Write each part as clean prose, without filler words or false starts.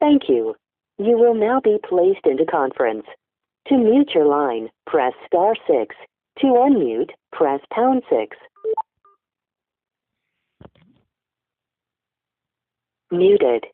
Thank you. You will now be placed into conference. To mute your line, press *6. To unmute, press #6. Muted.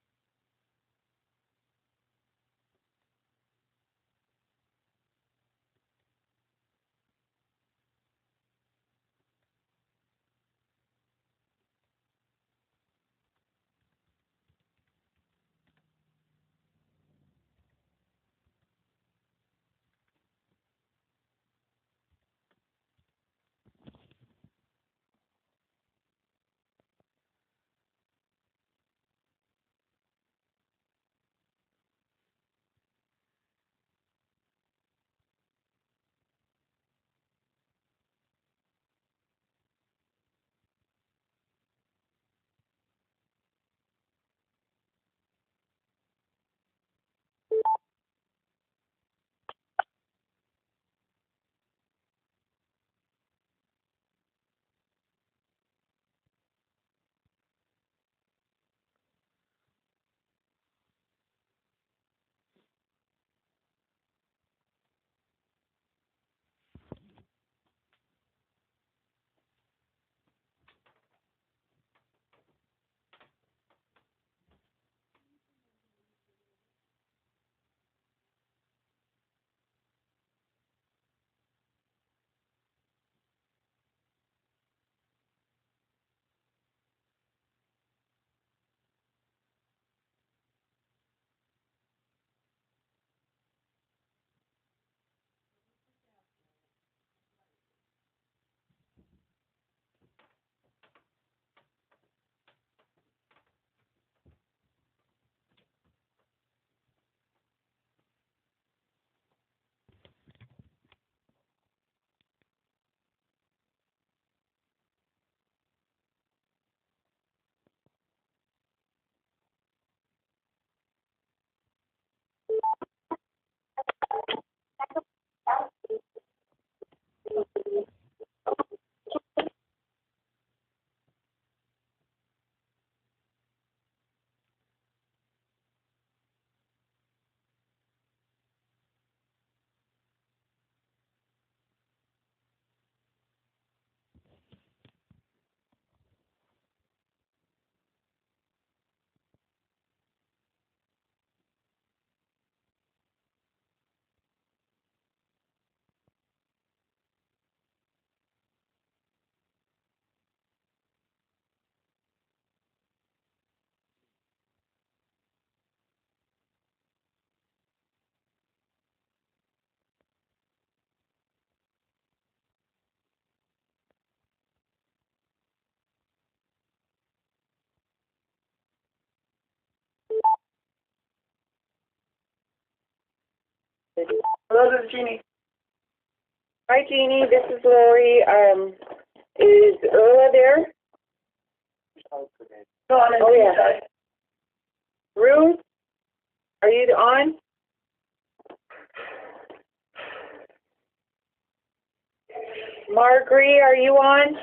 Hello, this is Jeannie. Hi, Jeannie. This is Lori. Is Erla there? No, I'm in the side. Ruth, are you on? Marguerite, are you on?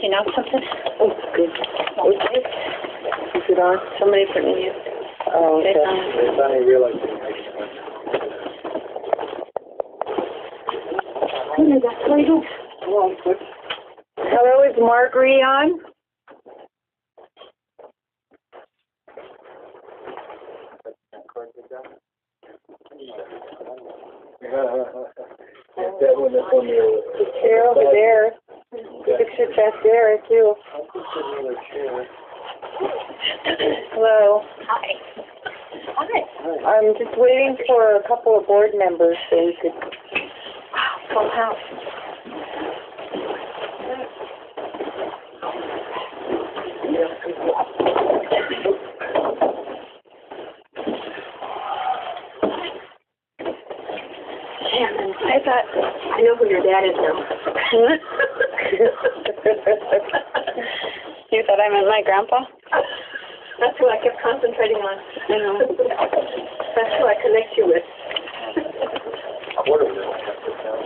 You know something? Oh, good. Is it on? Somebody put me in. Oh, okay. Hello, is Marguerite on? The chair over there. Fix your chest there, too. Hello. Hi. Hi. I'm just waiting for a couple of board members so you could... Wow, full house. that? I know who your dad is now. You thought I meant my grandpa? That's who I kept concentrating on. I know. That's who I connect you with. I would have really kept it down.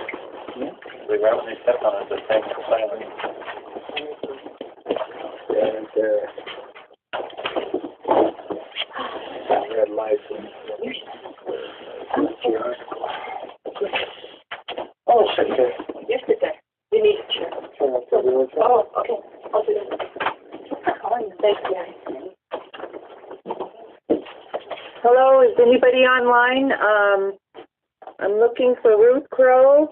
They randomly stepped on it, the same silently. And, red lights and... Oh, shit, okay. You sit there. You need a chair. Oh, okay. I'll do that. Thanks, Gary. Hello, is anybody online? I'm looking for Ruth Crow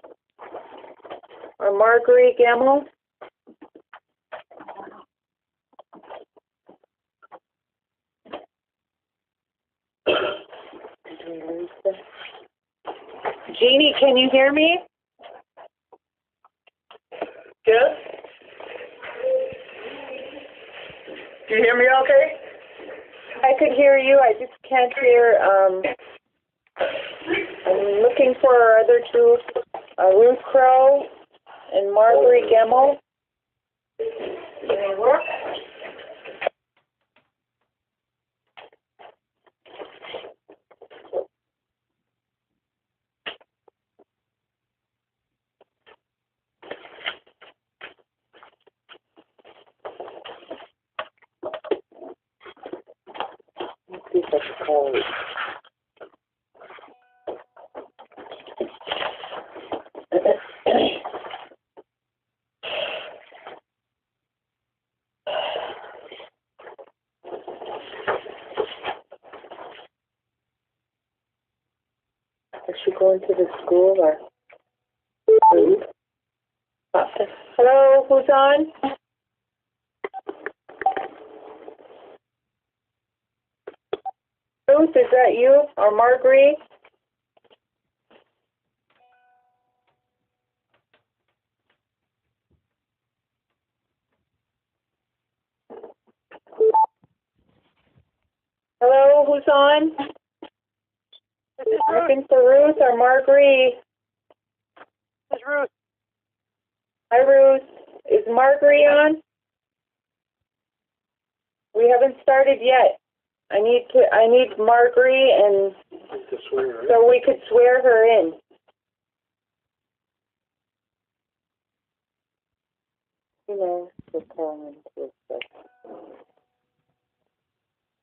or Marguerite Gamble. Jeannie, can you hear me? Yes? Do you hear me okay? I could hear you. I just can't hear. I'm looking for our other two, Ruth Crow and Marguerite Gamble. They work? Let's see if I can call it. Is she going to the school or? Hello, who's on? Ruth, is that you or Marguerite? Hello, who's on? Looking for Ruth or Marguerite? This is Ruth. Hi, Ruth. Is Marguerite on? We haven't started yet. I need Marguerite, and To swear, right? so we could swear her in. You know, we're calling into a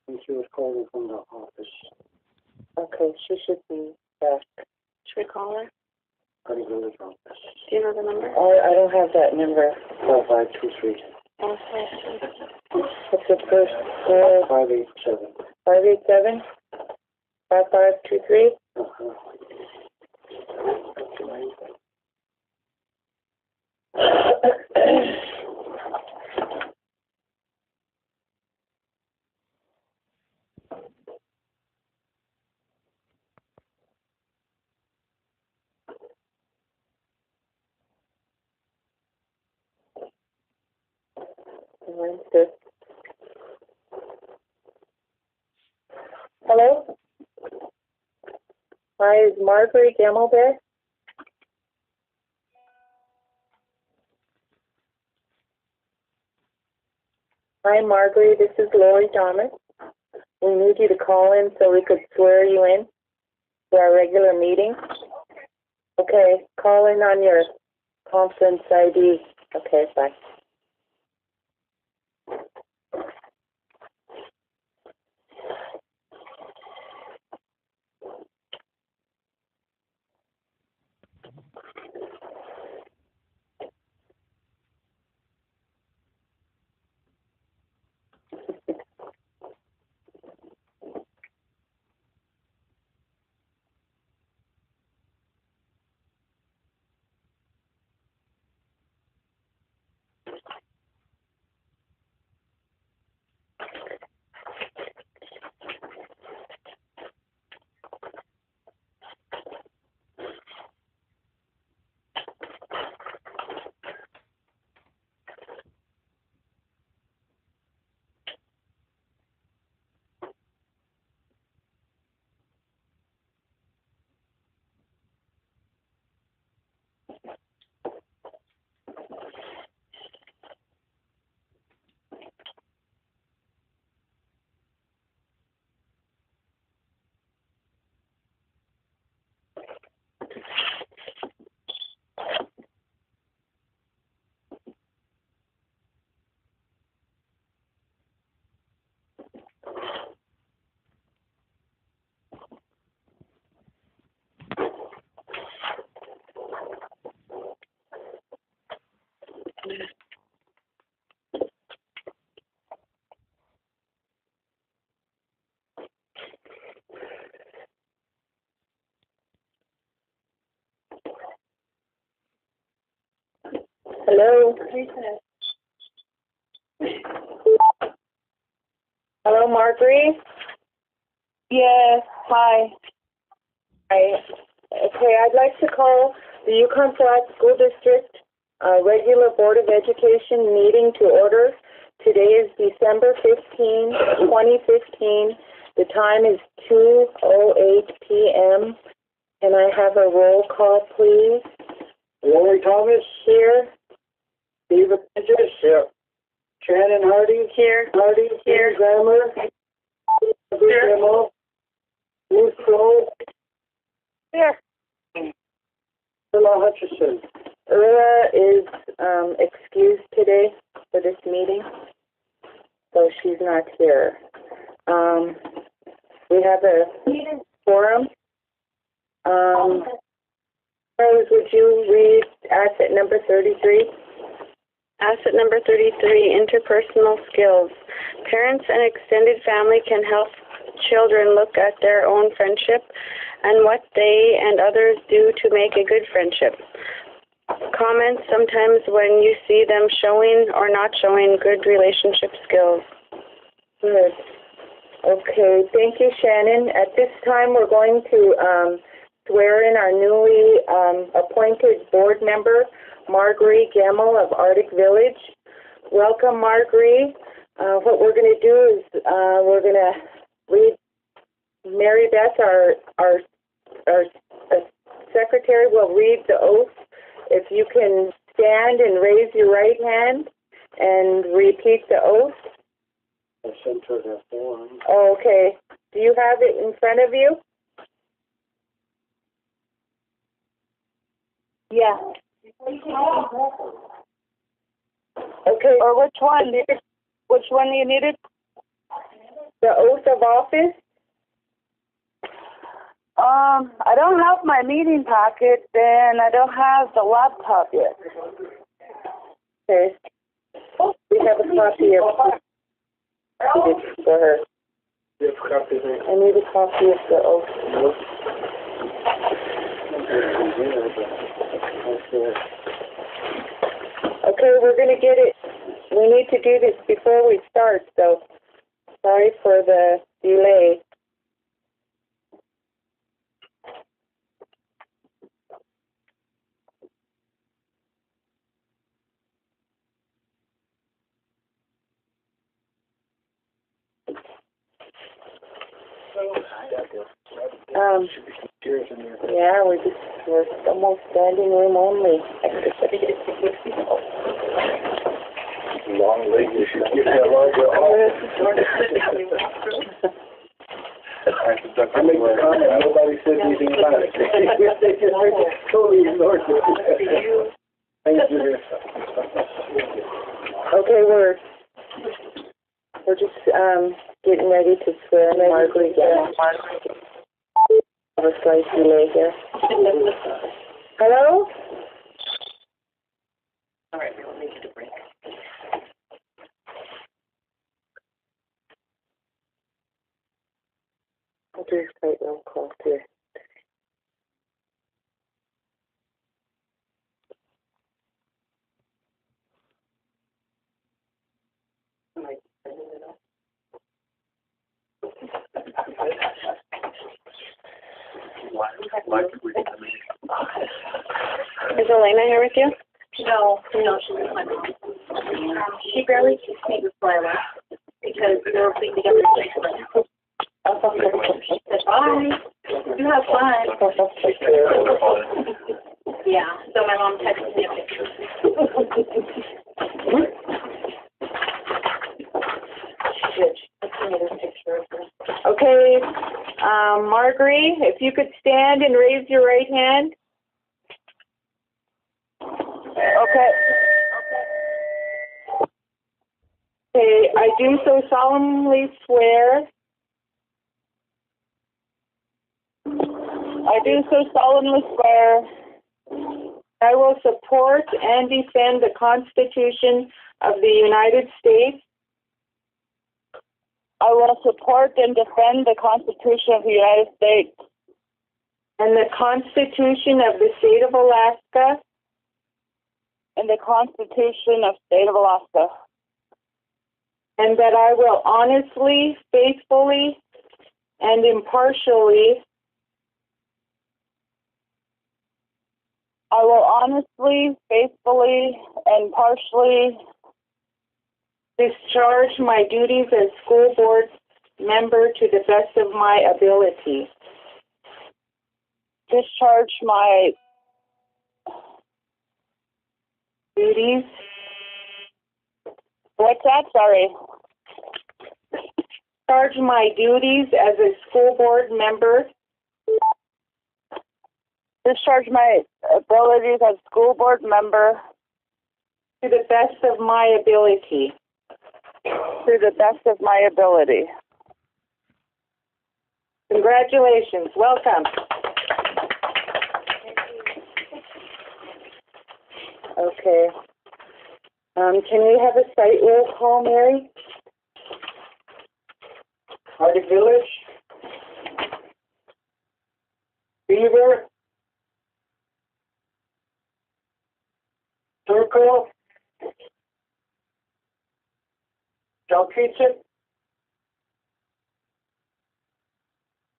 And she was calling from the office. Okay, she should be back. Should we call her? Gotta go to the office. Do you know the number? I don't have that number. 4523. Oh, What's the first? 587. 587? 5523? Uh-huh. Hello? Hi, is Marguerite Gamble there? Hi, Marguerite. This is Lori Thomas. We need you to call in so we could swear you in to our regular meeting. Okay, call in on your conference ID. Okay, bye. Hello? Hello, Marjorie? Yes, hi. Okay, I'd like to call the Yukon Flats School District regular Board of Education meeting to order. Today is December 15, 2015. The time is 2:08 p.m. And I have a roll call, please. Lori Thomas? Here. Beaver Alaska? Here. Shannon Hardy? Here. Hardy? Here. Grammar? Here. Ruth Crow? Here. Ella Hutchison? Ella is excused today for this meeting, so she's not here. We have a forum. Rose, would you read asset number 33? Asset number 33, interpersonal skills. Parents and extended family can help children look at their own friendship and what they and others do to make a good friendship. Comments sometimes when you see them showing or not showing good relationship skills. Good. Okay, thank you, Shannon. At this time, we're going to swear in our newly appointed board member, Marguerite Gemmell of Arctic Village. Welcome, Marguerite. What we're going to do is we're going to read, Mary Beth, our secretary, will read the oath. If you can stand and raise your right hand and repeat the oath. I sent her the form. Oh, okay. Do you have it in front of you? Yeah. Okay. Or which one? Which one you needed? The oath of office? I don't have my meeting packet, and I don't have the laptop yet. Okay. We have a copy of it for her. You have copies of it? I need a copy of the oath. Okay, we're going to get it. We need to do this before we start, so sorry for the delay. Yeah, we're almost standing room only. Long leg, you should give that longer off. I make a comment, nobody said anything about it. They just totally ignored it. Thank you. Okay, we're just getting ready to swear in Marguerite again. Have a slight delay here. Hello? All right, we'll make it a break. I'll do a slight roll call here. Is Elena here with you? No, she's with my mom. She barely kissed me before I left because we were putting together a bracelet. She said, bye. You have fun. Yeah, so my mom texted me a picture. Okay, Marguerite, if you could stand and raise your right hand. Okay. Okay, I do so solemnly swear. I will support and defend the Constitution of the United States. I will support and defend the Constitution of the United States and the Constitution of the State of Alaska and the Constitution of the State of Alaska. And that I will honestly, faithfully, and impartially discharge my duties as school board member to the best of my ability. Discharge my duties. What's that? Sorry. Discharge my duties as a school board member. Discharge my abilities as school board member to the best of my ability. To the best of my ability. Congratulations. Welcome. Okay. Can we have a site roll call, Mary? Hardy Village, Beaver, Circle, Cruikshank,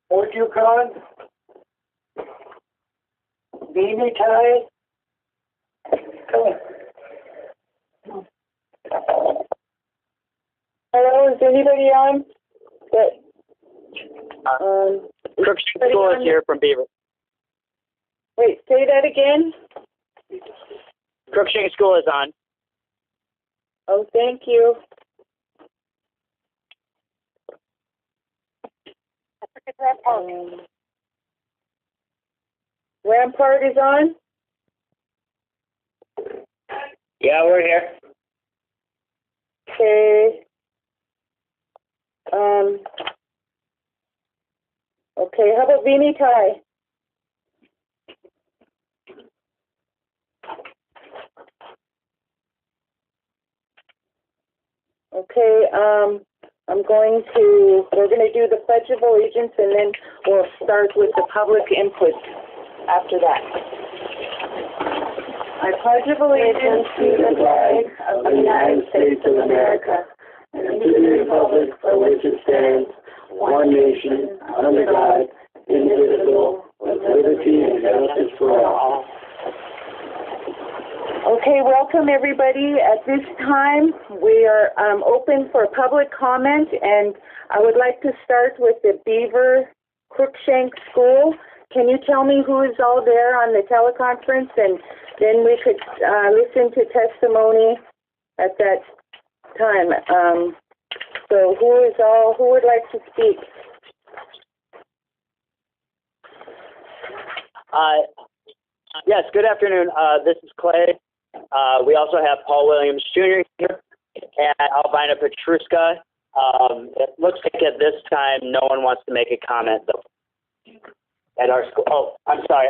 Fort Yukon, Beaver Tie. Hello, is anybody on? Cruikshank School is here from Beaver. Wait, say that again? Cruikshank School is on. Oh, thank you. Rampart is on? Yeah, we're here. Okay. Okay, how about Beanie Tie? Okay, we're going to do the Pledge of Allegiance and then we'll start with the public input after that. I pledge of allegiance to the flag of the United States of America and to the republic for which it stands, one nation, under God, indivisible, with liberty and justice for all. Okay, welcome everybody. At this time, we are open for public comment, and I would like to start with the Beaver Cruikshank School. Can you tell me who is all there on the teleconference, and then we could listen to testimony at that time. So who would like to speak? Yes, good afternoon. This is Clay. We also have Paul Williams Jr. here and Albina Petruska. It looks like at this time no one wants to make a comment though. At our school. Oh, I'm sorry.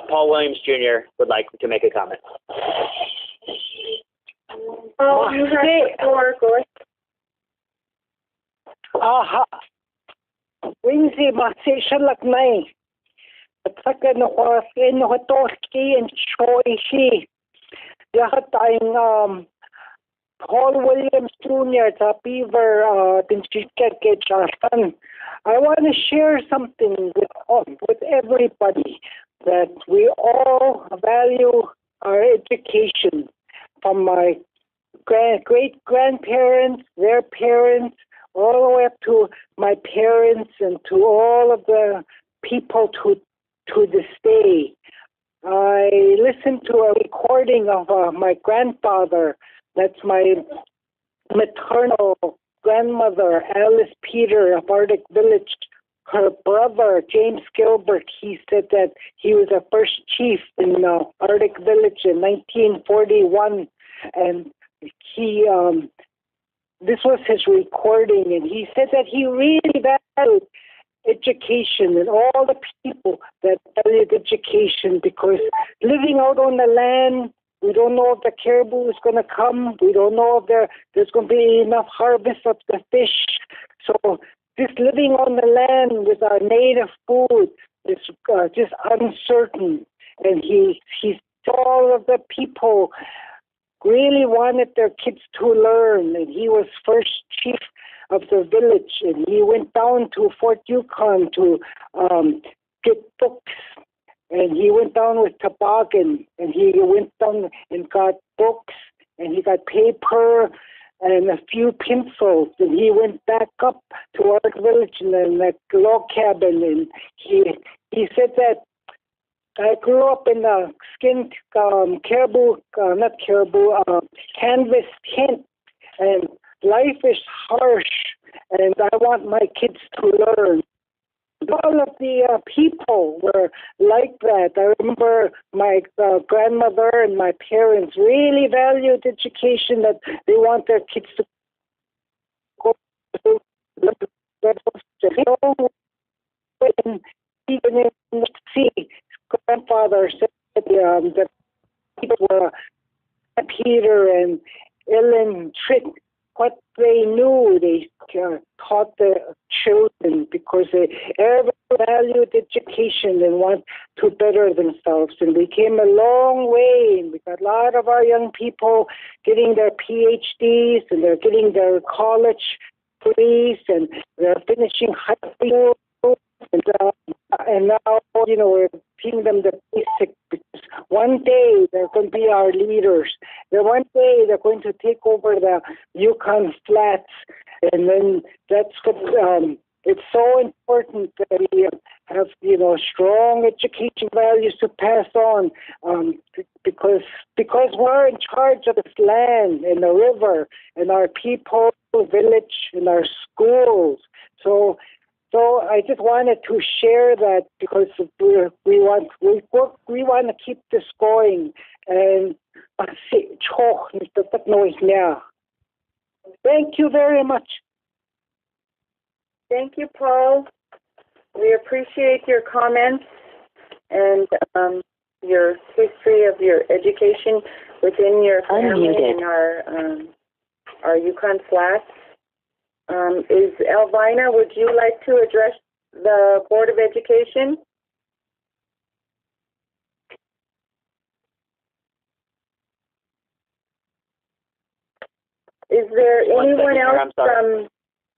Paul Williams Jr. would like to make a comment. Oh, you have the floor, go ahead. Aha. Winzi masisha laknay. At saka no toski and choishi. Lahat tayong Paul Williams Jr. sa Beaver Tinchikake. I want to share something with everybody, that we all value our education, from my great-grandparents, their parents, all the way up to my parents and to all of the people to this day. I listened to a recording of my grandfather. That's my maternal grandmother, Alice Peter of Arctic Village. Her brother, James Gilbert, he said that he was the first chief in Arctic Village in 1941. And he, this was his recording, and he said that he really valued education and all the people that valued education, because living out on the land, we don't know if the caribou is going to come. We don't know if there's going to be enough harvest of the fish. So just living on the land with our native food is just uncertain. And he all of the people really wanted their kids to learn, and he was first chief of the village, and he went down to Fort Yukon to get books, and he went down with toboggan, and he went down and got books, and he got paper and a few pencils, and he went back up to our village in that log cabin, and he said that I grew up in a skinned canvas tent, and life is harsh, and I want my kids to learn. All of the people were like that. I remember my grandmother and my parents really valued education, that they want their kids to go to and even in the sea. Grandfather said that people were Peter and Ellen Trick. What they knew, they taught the children, because they ever valued education and want to better themselves. And we came a long way, and we got a lot of our young people getting their PhDs, and they're getting their college degrees, and they're finishing high school. And now, we're teaching them the basics, because one day they're going to be our leaders. Then one day they're going to take over the Yukon Flats, and then that's what it's so important that we have, strong education values to pass on, because we're in charge of this land and the river and our people, village, and our schools. So I just wanted to share that, because we want to keep this going. And thank you very much. Thank you, Paul. We appreciate your comments and your history of your education within your family and our Yukon Flats. Is Elvina, would you like to address the Board of Education? Is there anyone else from...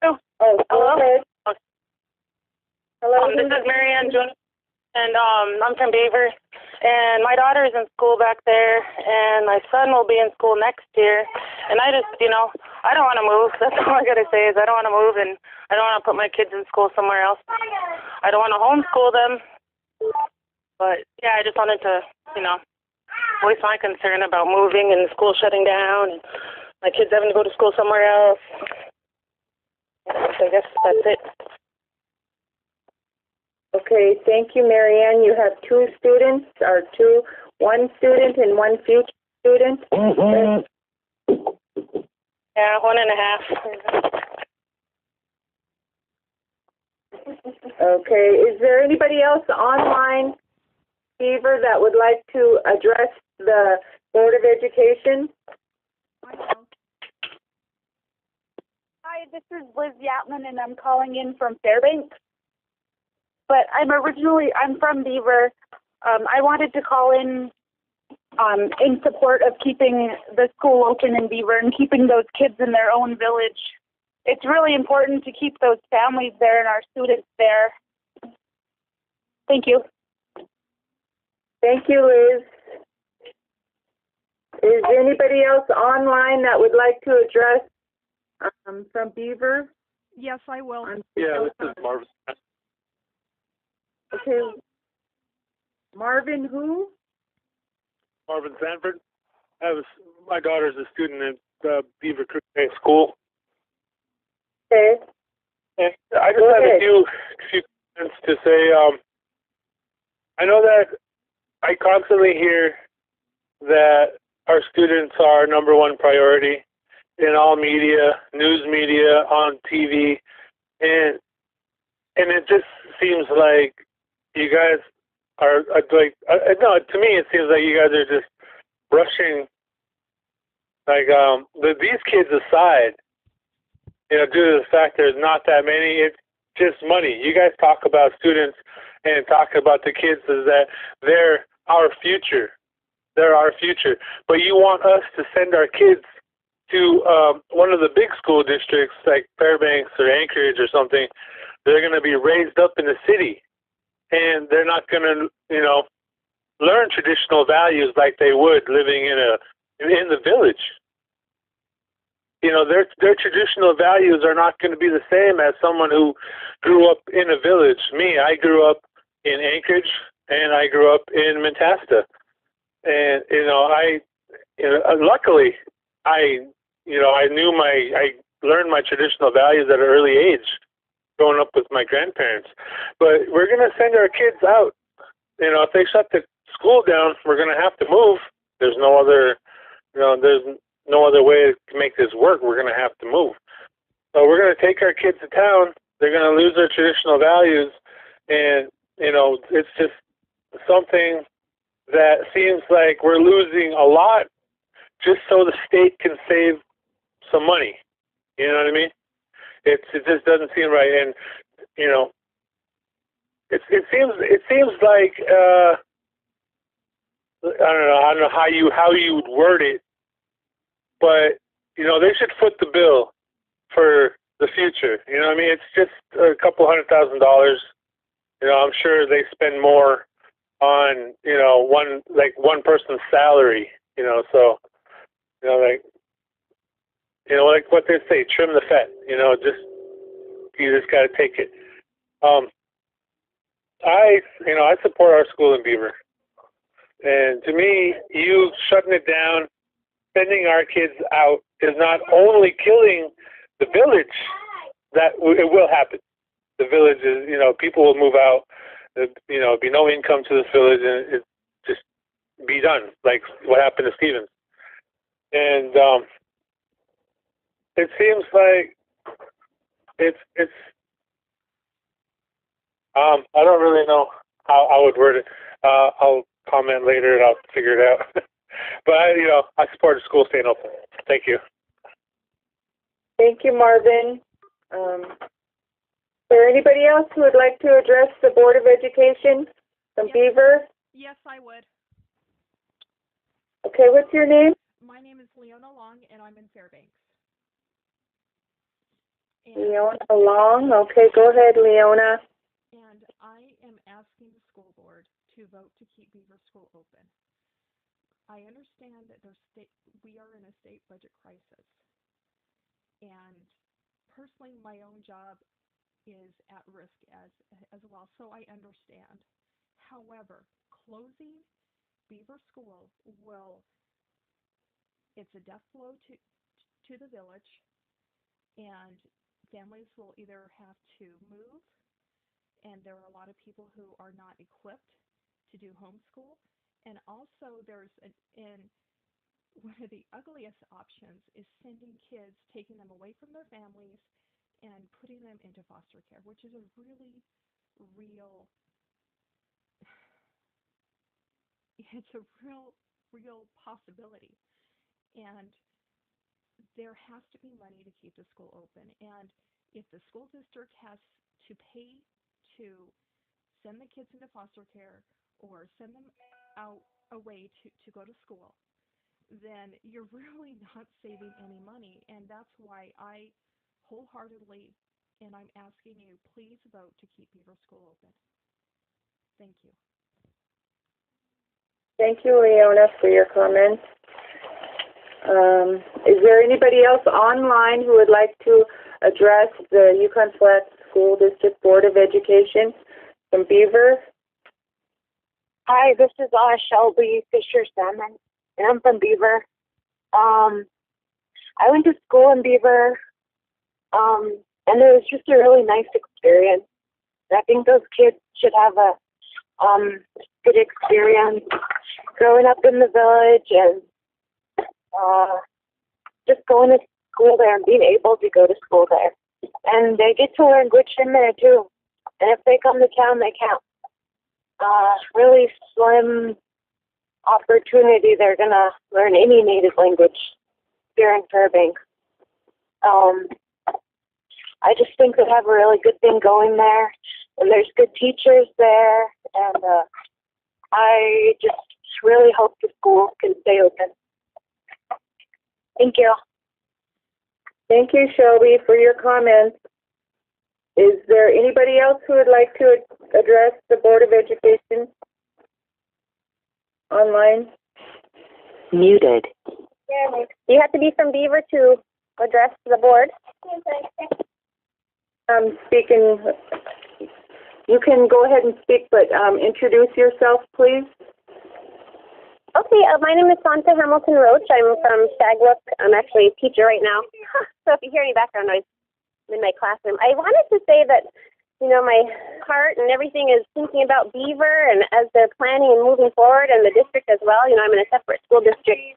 Oh, go ahead. Hello. This is Marianne Jones, and I'm from Beaver. And my daughter is in school back there, and my son will be in school next year. And I just, I don't want to move. That's all I got to say is I don't want to move, and I don't want to put my kids in school somewhere else. I don't want to homeschool them. But, yeah, I just wanted to, voice my concern about moving and the school shutting down and my kids having to go to school somewhere else. So I guess that's it. Okay, thank you, Marianne. You have one student and one future student? Mm-hmm. Yeah, 1.5. Okay, is there anybody else online, Beaver, that would like to address the Board of Education? Hi, this is Liz Yatman, and I'm calling in from Fairbanks. But I'm from Beaver. I wanted to call in support of keeping the school open in Beaver and keeping those kids in their own village. It's really important to keep those families there and our students there. Thank you. Thank you, Liz. Is anybody else online that would like to address from Beaver? Yes, I will. Yeah, this is Marvin. Okay. Marvin who? Marvin Sanford. My daughter's a student at Beaver Cruikshank School. Okay. And I just have a few comments to say. I know that I constantly hear that our students are number one priority in all media, news media, on TV, and it just seems like you guys are like, no, to me it seems like you guys are just brushing, like, these kids aside, you know, due to the fact there's not that many. It's just money. You guys talk about students and talk about the kids as that they're our future. They're our future. But you want us to send our kids to one of the big school districts like Fairbanks or Anchorage or something. They're going to be raised up in the city, and they're not going to, you know, learn traditional values like they would living in the village. You know, their traditional values are not going to be the same as someone who grew up in a village. Me, I grew up in Anchorage, and I grew up in Mentasta. And, luckily, I learned my traditional values at an early age, growing up with my grandparents. But we're going to send our kids out. You know, if they shut the school down, we're going to have to move. There's no other way to make this work. We're going to have to move. So we're going to take our kids to town. They're going to lose their traditional values. And, you know, it's just something that seems like we're losing a lot just so the state can save some money. You know what I mean? It just doesn't seem right. And, you know, it seems like I don't know how you would word it, but, you know, they should foot the bill for the future. You know what I mean? It's just a couple $100,000. You know, I'm sure they spend more on, you know, one person's salary, you know, so, you know, like what they say, trim the fat, you know, you just got to take it. I support our school in Beaver. And to me, you shutting it down, sending our kids out is not only killing the village, that it will happen. The village is, you know, people will move out, you know, be no income to this village, and it just be done, like what happened to Stevens. And it seems like it's I don't really know how I would word it. I'll comment later and I'll figure it out. But I support the school staying open. Thank you. Thank you, Marvin. Is there anybody else who would like to address the Board of Education from Beaver? Yes, I would. Okay, what's your name? My name is Leona Long, and I'm in Fairbanks. Leona Long. Okay, go ahead, Leona. And I am asking the school board to vote to keep Beaver School open. I understand that we are in a state budget crisis. And personally, my own job is at risk as well, so I understand. However, closing Beaver School it's a death blow to the village, and families will either have to move, and there are a lot of people who are not equipped to do homeschool, and also one of the ugliest options is sending kids, taking them away from their families and putting them into foster care, which is a really real possibility. And there has to be money to keep the school open. And if the school district has to pay to send the kids into foster care or send them out away to go to school, then you're really not saving any money. And that's why I wholeheartedly, and I'm asking you, please vote to keep Beaver School open. Thank you. Thank you, Leona, for your comments. Is there anybody else online who would like to address the Yukon Flats School District Board of Education from Beaver? Hi, this is Shelby Fisher Salmon, and I'm from Beaver. I went to school in Beaver, and it was just a really nice experience. I think those kids should have a good experience growing up in the village and just going to school there and being able to go to school there. And they get to learn Gwich'in there too. And if they come to town, they can. Really slim opportunity they're going to learn any native language here in Fairbanks. I just think they have a really good thing going there, and there's good teachers there, and I just really hope the school can stay open. Thank you. Thank you, Shelby, for your comments. Is there anybody else who would like to address the Board of Education online? Muted. You have to be from Beaver to address the board. Speaking, you can go ahead and speak, but introduce yourself, please. Okay, my name is Santa Hamilton Roach. I'm from Staglook. I'm actually a teacher right now. So if you hear any background noise, I'm in my classroom. I wanted to say that, you know, my heart and everything is thinking about Beaver and as they're planning and moving forward, and the district as well. You know, I'm in a separate school district.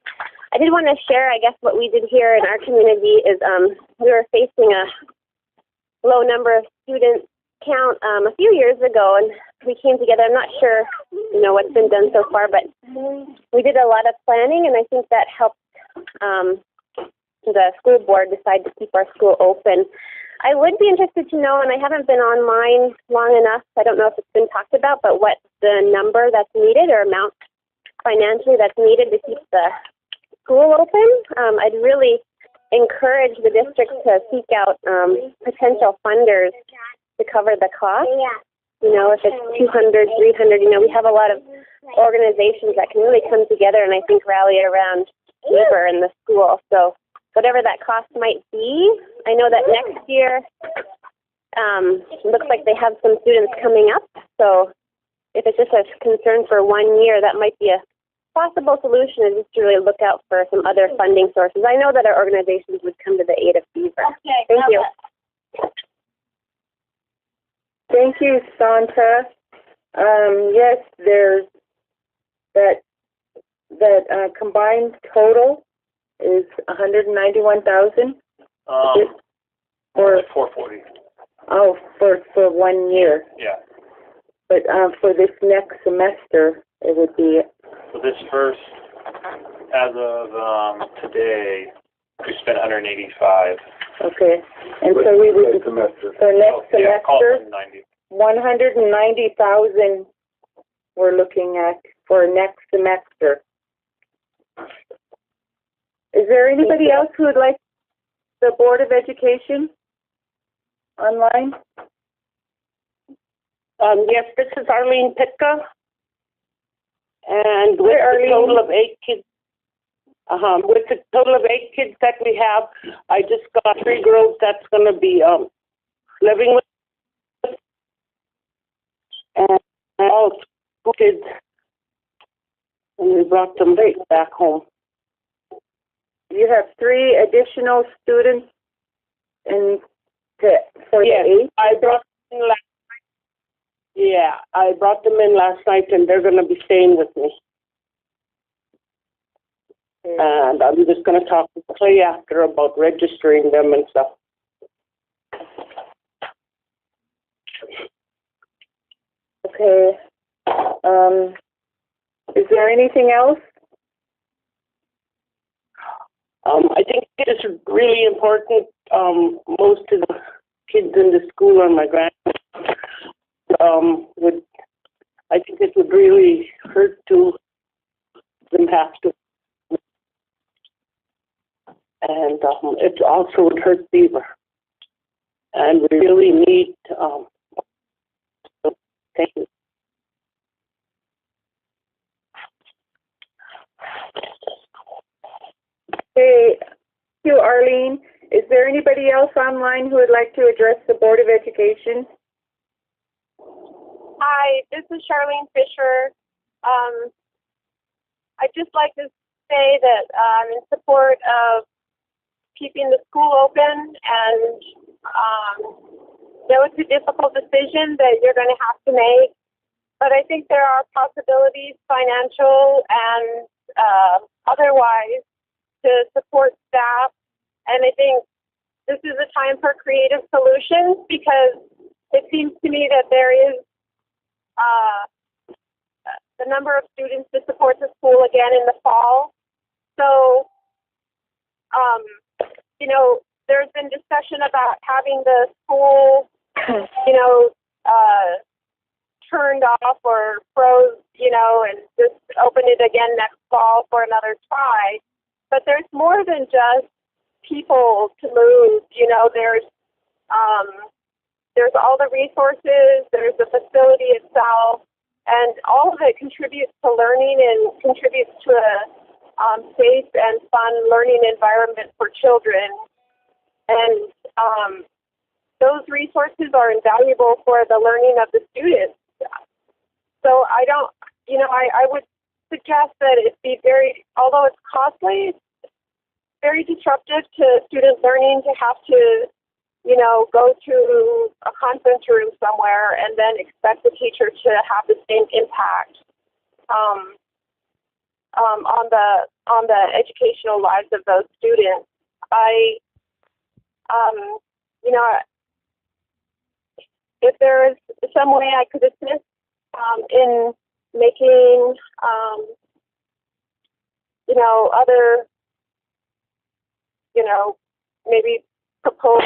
I did want to share, I guess, what we did here in our community is we were facing a low number of student count a few years ago, and we came together. I'm not sure, you know, what's been done so far, but we did a lot of planning, and I think that helped the school board decide to keep our school open. I would be interested to know, and I haven't been online long enough, I don't know if it's been talked about, but what the number that's needed or amount financially that's needed to keep the school open. I'd really encourage the district to seek out potential funders to cover the cost. You know, if it's 200, 300, you know, we have a lot of organizations that can really come together and I think rally around Beaver and the school. So whatever that cost might be, I know that next year looks like they have some students coming up. So if it's just a concern for 1 year, that might be a possible solution, is just to really look out for some other funding sources. I know that our organizations would come to the aid of Beaver. Okay, thank you. Thank you, Santa. Yes, there's that combined total is $191,000. Or 440. Oh, for 1 year. Yeah. But for this next semester, it would be. So this first, as of today, we spent 185. Okay, and so we would semester. for next Yeah, call semester. it 90. 190,000 we're looking at for next semester. Is there anybody else who would like the Board of Education online? Yes, this is Arlene Pitka. And with a total of 8 kids, with the total of 8 kids that we have, I just got 3 girls that's going to be living with us, and all school kids, and we brought them back home. You have 3 additional students for yes, the 8? I brought them last night. Yeah, I brought them in last night, and they're going to be staying with me. And I'm just going to talk to Clay after about registering them and stuff. Okay. Is there anything else? I think it is really important. Most of the kids in the school are my grandparents. I think it would really hurt to them have to. And it also would hurt Beaver. And we really need, thank you. Okay, thank you, Arlene. Is there anybody else online who would like to address the Board of Education? Hi, this is Charlene Fisher. I'd just like to say that I'm in support of keeping the school open, and know it's a difficult decision that you're going to have to make, but I think there are possibilities, financial and otherwise, to support staff, and I think this is a time for creative solutions, because it seems to me that there is the number of students to support the school again in the fall. So, you know, there's been discussion about having the school, you know, turned off or froze, you know, and just open it again next fall for another try. But there's more than just people to move. You know, there's all the resources, there's the facility itself, and all of it contributes to learning and contributes to a safe and fun learning environment for children. And those resources are invaluable for the learning of the students. So I don't, you know, I would suggest that it be very, although it's costly, it's very disruptive to student learning to have to, you know, go to a conference room somewhere and then expect the teacher to have the same impact on the educational lives of those students. You know, if there is some way I could assist in making, you know, other, you know, maybe propose,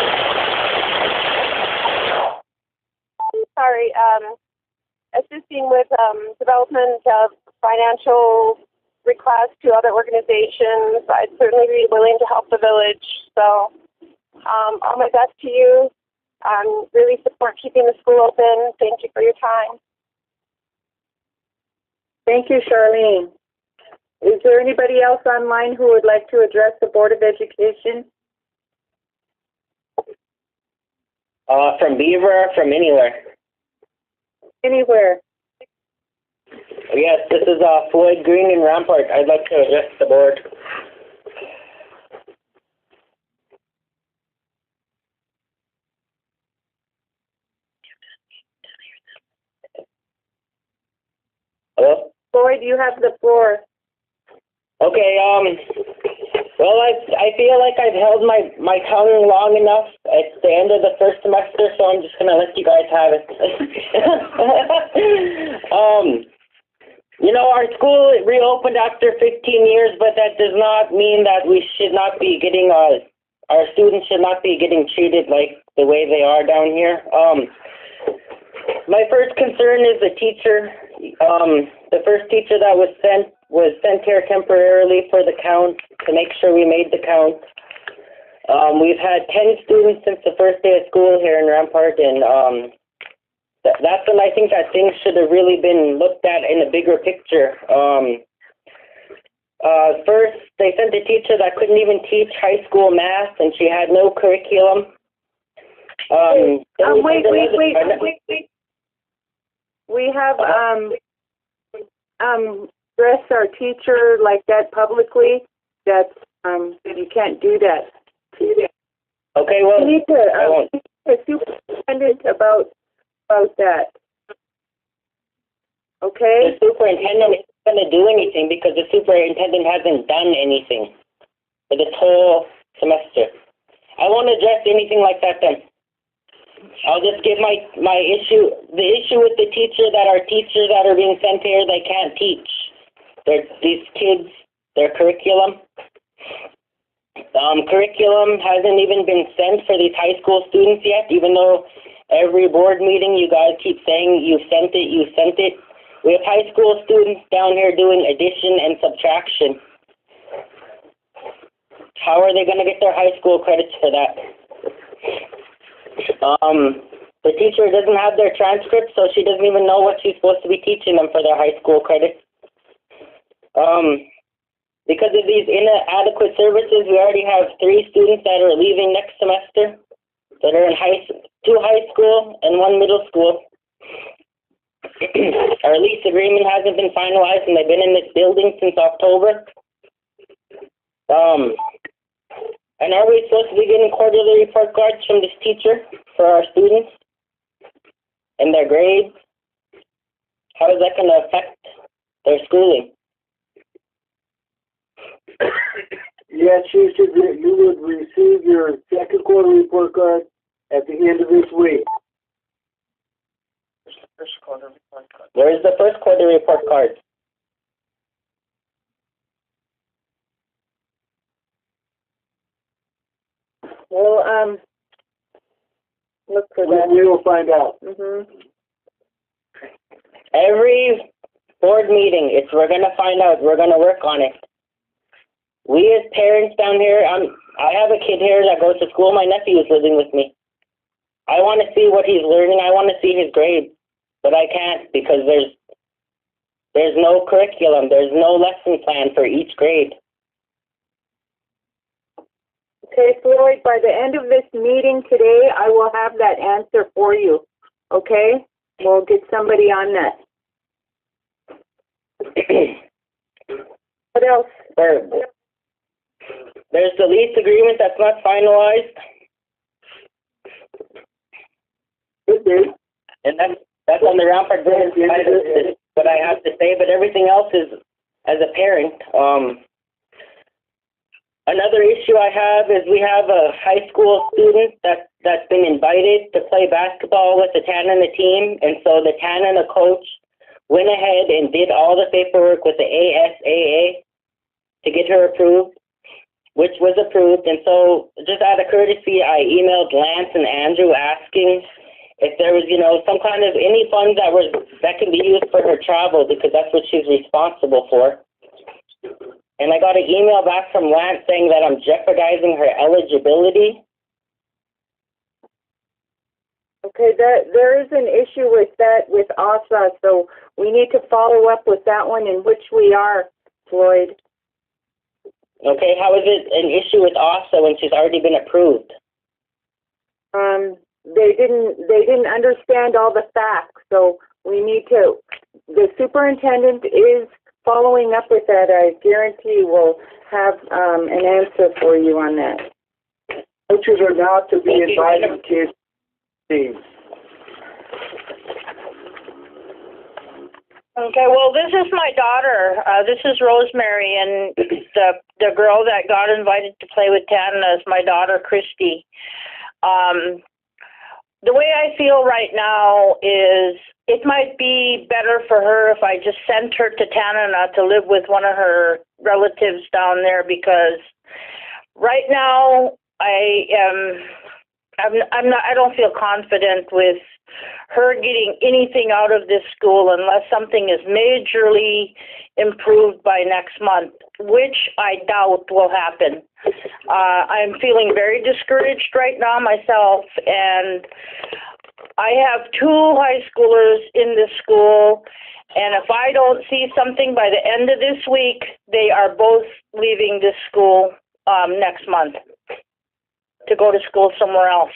assisting with development of financial requests to other organizations, I'd certainly be willing to help the village. So all my best to you. Really support keeping the school open. Thank you for your time. Thank you, Charlene. Is there anybody else online who would like to address the Board of Education? From Beaver, from anywhere. Anywhere. Yes, this is Floyd Green in Rampart. I'd like to address the board. Hello? Floyd, you have the floor. Okay, well, I feel like I've held my tongue long enough. It's the end of the first semester, so I'm just going to let you guys have it. You know, our school reopened after 15 years, but that does not mean that we should not be getting, our students should not be getting treated like the way they are down here. My first concern is the teacher. The first teacher that was sent here temporarily for the count, to make sure we made the count. We've had 10 students since the first day of school here in Rampart, and that's when I think that things should have really been looked at in a bigger picture. First, they sent a teacher that couldn't even teach high school math, and she had no curriculum. Wait. We have addressed our teacher like that publicly. That you can't do that. Okay, well, you need to the superintendent about that. Okay. The superintendent isn't going to do anything because the superintendent hasn't done anything for this whole semester. I won't address anything like that then. I'll just give my issue. The issue with the teachers that are being sent here, they can't teach. These kids, their curriculum. Curriculum hasn't even been sent for these high school students yet, even though every board meeting you guys keep saying you sent it. We have high school students down here doing addition and subtraction. How are they going to get their high school credits for that? The teacher doesn't have their transcript, so she doesn't even know what she's supposed to be teaching them for their high school credits. Because of these inadequate services, we already have 3 students that are leaving next semester that are in 2 high school and 1 middle school. Our lease agreement hasn't been finalized, and they've been in this building since October. And are we supposed to be getting quarterly report cards from this teacher for our students and their grades? How is that going to affect their schooling? Yes, you would receive your second quarter report card at the end of this week. Where is the first quarter report card? Well, look for that. We will find out. Every board meeting, we're going to find out. We're going to work on it. We as parents down here, I have a kid here that goes to school. My nephew is living with me. I want to see what he's learning. I want to see his grades, but I can't because there's no curriculum. There's no lesson plan for each grade. Okay, Floyd, by the end of this meeting today, I will have that answer for you. Okay? We'll get somebody on that. What else? There's the lease agreement that's not finalized. And that's on the Rampart Village side. Is what I have to say, but everything else is, as a parent, another issue I have is we have a high school student that's been invited to play basketball with the Tanana team, and so the Tanana coach went ahead and did all the paperwork with the ASAA to get her approved, which was approved. And so just out of courtesy, I emailed Lance and Andrew asking if there was, some kind of any funds that can be used for her travel, because that's what she's responsible for. And I got an email back from Lance saying that I'm jeopardizing her eligibility. Okay, there is an issue with that with ASA, so we need to follow up with that one, in which we are, Floyd. Okay, how is it an issue with ASA when she's already been approved? They didn't understand all the facts, so we need to. The superintendent is following up with that. I guarantee we'll have an answer for you on that. Coaches are not to be inviting kids to teams. Okay, well, this is my daughter. This is Rosemary, and the girl that got invited to play with Tanana is my daughter, Christy. The way I feel right now is it might be better for her if I just sent her to Tanana to live with one of her relatives down there, because right now I don't feel confident with her getting anything out of this school unless something is majorly improved by next month, which I doubt will happen. I'm feeling very discouraged right now myself, and I have 2 high schoolers in this school, and if I don't see something by the end of this week, they are both leaving this school next month to go to school somewhere else.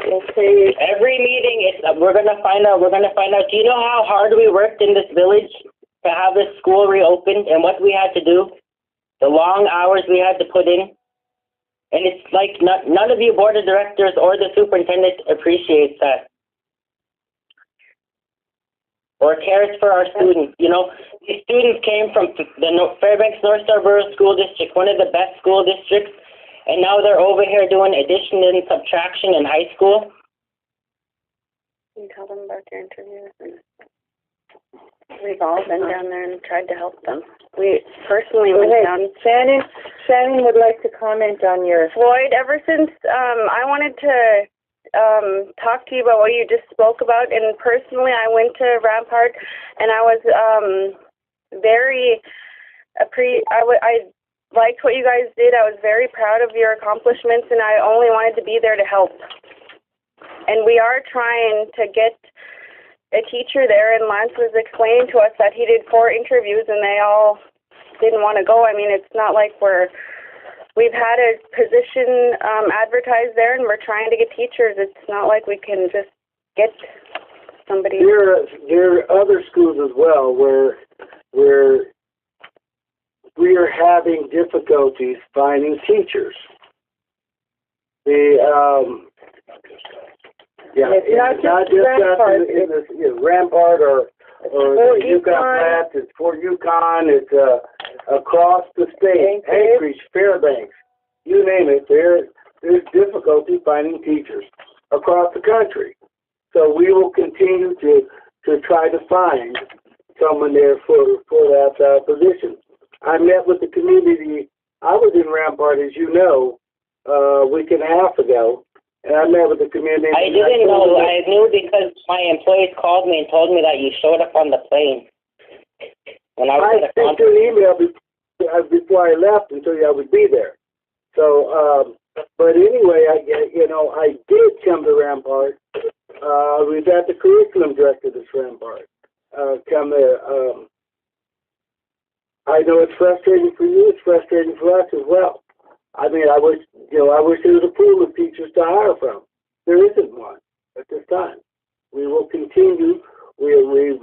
Okay. Every meeting, we're going to find out. Do you know how hard we worked in this village to have this school reopened and what we had to do? The long hours we had to put in? And it's like none of you board of directors or the superintendent appreciates that or cares for our students. These students came from the Fairbanks North Star Borough School District, one of the best school districts, and now they're over here doing addition and subtraction in high school. Can you tell them about their interview? We've all been down there and tried to help them. We personally went down. Shannon would like to comment on your... Floyd, ever since I wanted to talk to you about what you just spoke about, and personally I went to Rampart and I was I liked what you guys did. I was very proud of your accomplishments, and I only wanted to be there to help. And we are trying to get a teacher there, and Lance was explaining to us that he did 4 interviews and they all didn't want to go. I mean, it's not like we're we've had a position advertised there, and we're trying to get teachers. It's not like we can just get somebody. There are other schools as well where we are having difficulties finding teachers. It's not just Rampart, Rampart or the Yukon Flats. It's Fort Yukon. It's across the state, Anchorage, Fairbanks, you name it. There's difficulty finding teachers across the country. So we will continue to try to find someone there for that position. I met with the community. I was in Rampart, as you know, a week and a half ago, and I met with the community. I didn't know. I knew because my employees called me and told me that you showed up on the plane. When I sent you an email before I left and told you I would be there. So, but anyway, I did come to Rampart. We've got the curriculum director of this Rampart come there. I know it's frustrating for you. It's frustrating for us as well. I mean, I wish there was a pool of teachers to hire from. There isn't one at this time. We will continue. We've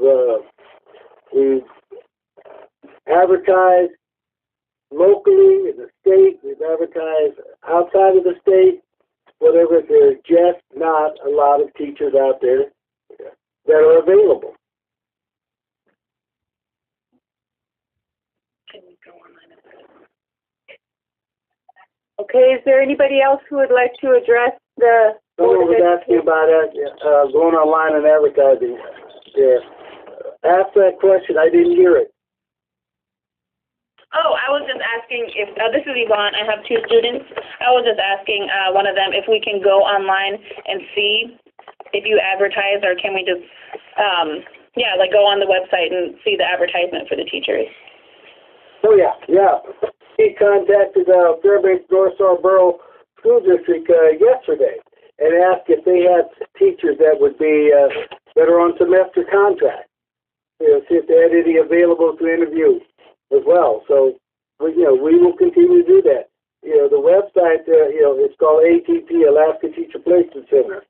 advertised locally in the state. We've advertised outside of the state. Whatever, there's just not a lot of teachers out there that are available. Okay, is there anybody else who would like to address the Someone was asking about going online and advertising. Yeah. Ask that question. I didn't hear it. Oh, I was just asking if, this is Yvonne, I have 2 students. I was just asking one of them if we can go online and see if you advertise, or can we just, go on the website and see the advertisement for the teachers? Oh, yeah. He contacted Fairbanks North Star Borough School District yesterday and asked if they had teachers that would be, that are on semester contract. See if they had any available to interview as well. So, we will continue to do that. The website, it's called ATP, Alaska Teacher Placement Center.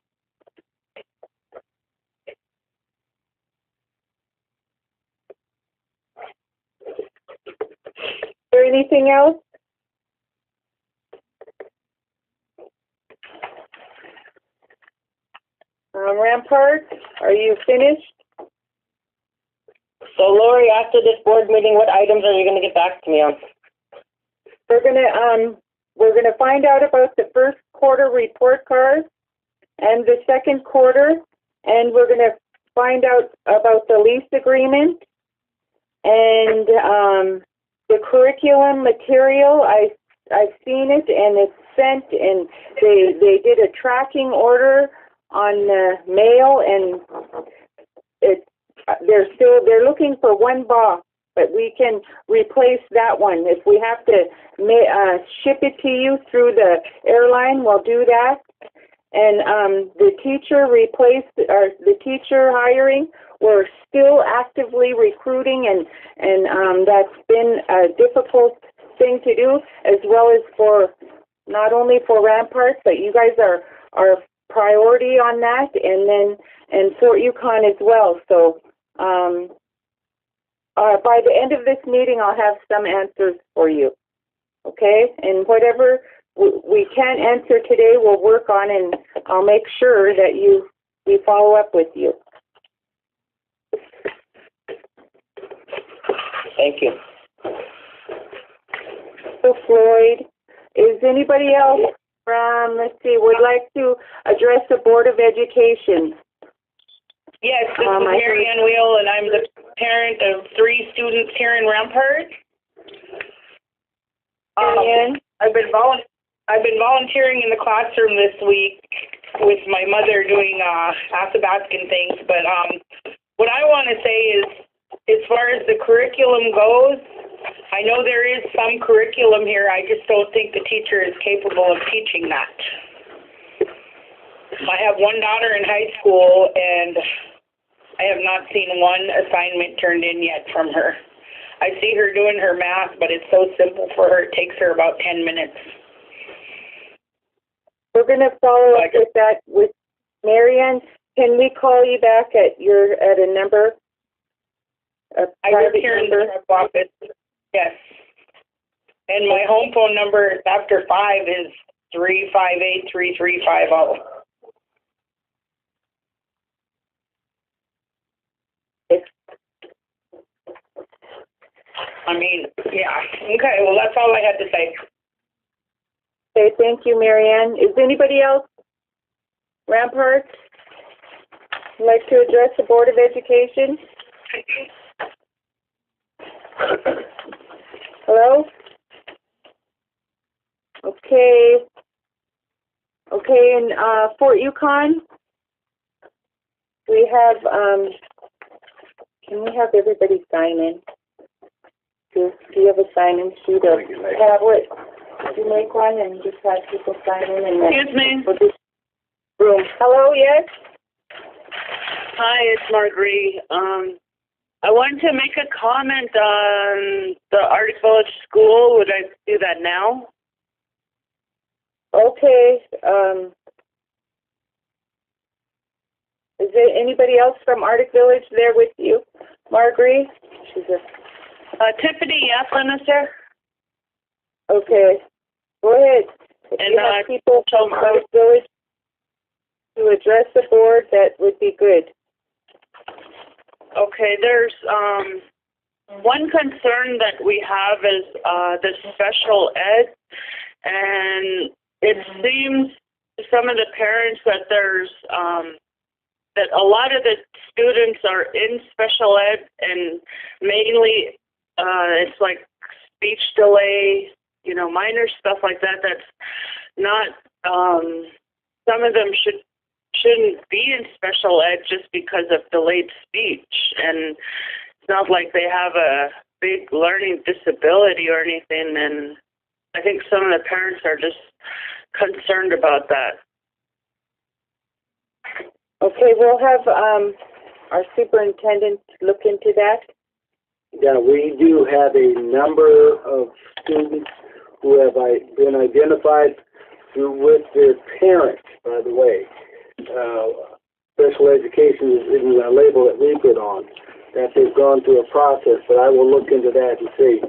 Is there anything else? Rampart, are you finished? So, Lori, after this board meeting, what items are you going to get back to me on? We're gonna find out about the first quarter report card and the second quarter, and we're gonna find out about the lease agreement and the curriculum material. I've seen it and it's sent, and they did a tracking order on mail, and they're looking for one box, but we can replace that one. If we have to ship it to you through the airline, we'll do that. And the teacher hiring, we're still actively recruiting, and that's been a difficult thing to do, as well as for not only for Rampart, but you guys are priority on that, and Fort Yukon as well. So by the end of this meeting, I'll have some answers for you. Okay, and whatever we can't answer today, we'll work on, and I'll make sure that we follow up with you. Thank you. So, Floyd, is anybody else would like to address the Board of Education? Yes, this is Mary Ann Wheel, and I'm the parent of 3 students here in Rampart. I've been volunteering in the classroom this week with my mother doing Athabasca things, but what I want to say is, as far as the curriculum goes, I know there is some curriculum here. I just don't think the teacher is capable of teaching that. I have one daughter in high school, and I have not seen one assignment turned in yet from her. I see her doing her math, but it's so simple for her. It takes her about 10 minutes. We're going to follow up with that with Marianne. Can we call you back at a number? I work here in the office. Yes. And my home phone number after 5 is 358-3350. I mean, yeah. Okay, well, that's all I had to say. Okay, thank you, Marianne. Is anybody else, Rampart, like to address the Board of Education? Hello? Okay. Okay, in Fort Yukon, we have, can we have everybody sign in? Do you have a sign-in sheet or tablet? You make one and just have people sign in and then... Excuse me. Room. Hello, yes? Hi, it's Marguerite. I wanted to make a comment on the Arctic Village School. Would I do that now? Okay. Is there anybody else from Arctic Village there with you, Marguerite? Tiffany Yaslin is there. Okay. Go ahead. If you have people from Arctic Village to address the board, that would be good. Okay, there's one concern that we have is the special ed, and it seems to some of the parents that there's that a lot of the students are in special ed, and mainly it's like speech delay, you know, minor stuff like that. That's not. Some of them shouldn't be in special ed just because of delayed speech, and it's not like they have a big learning disability or anything. And I think some of the parents are just concerned about that. Okay, we'll have our superintendent look into that. Yeah, we do have a number of students who have been identified with their parents, by the way. Special education isn't a label that we put on, that they've gone through a process, but I will look into that and see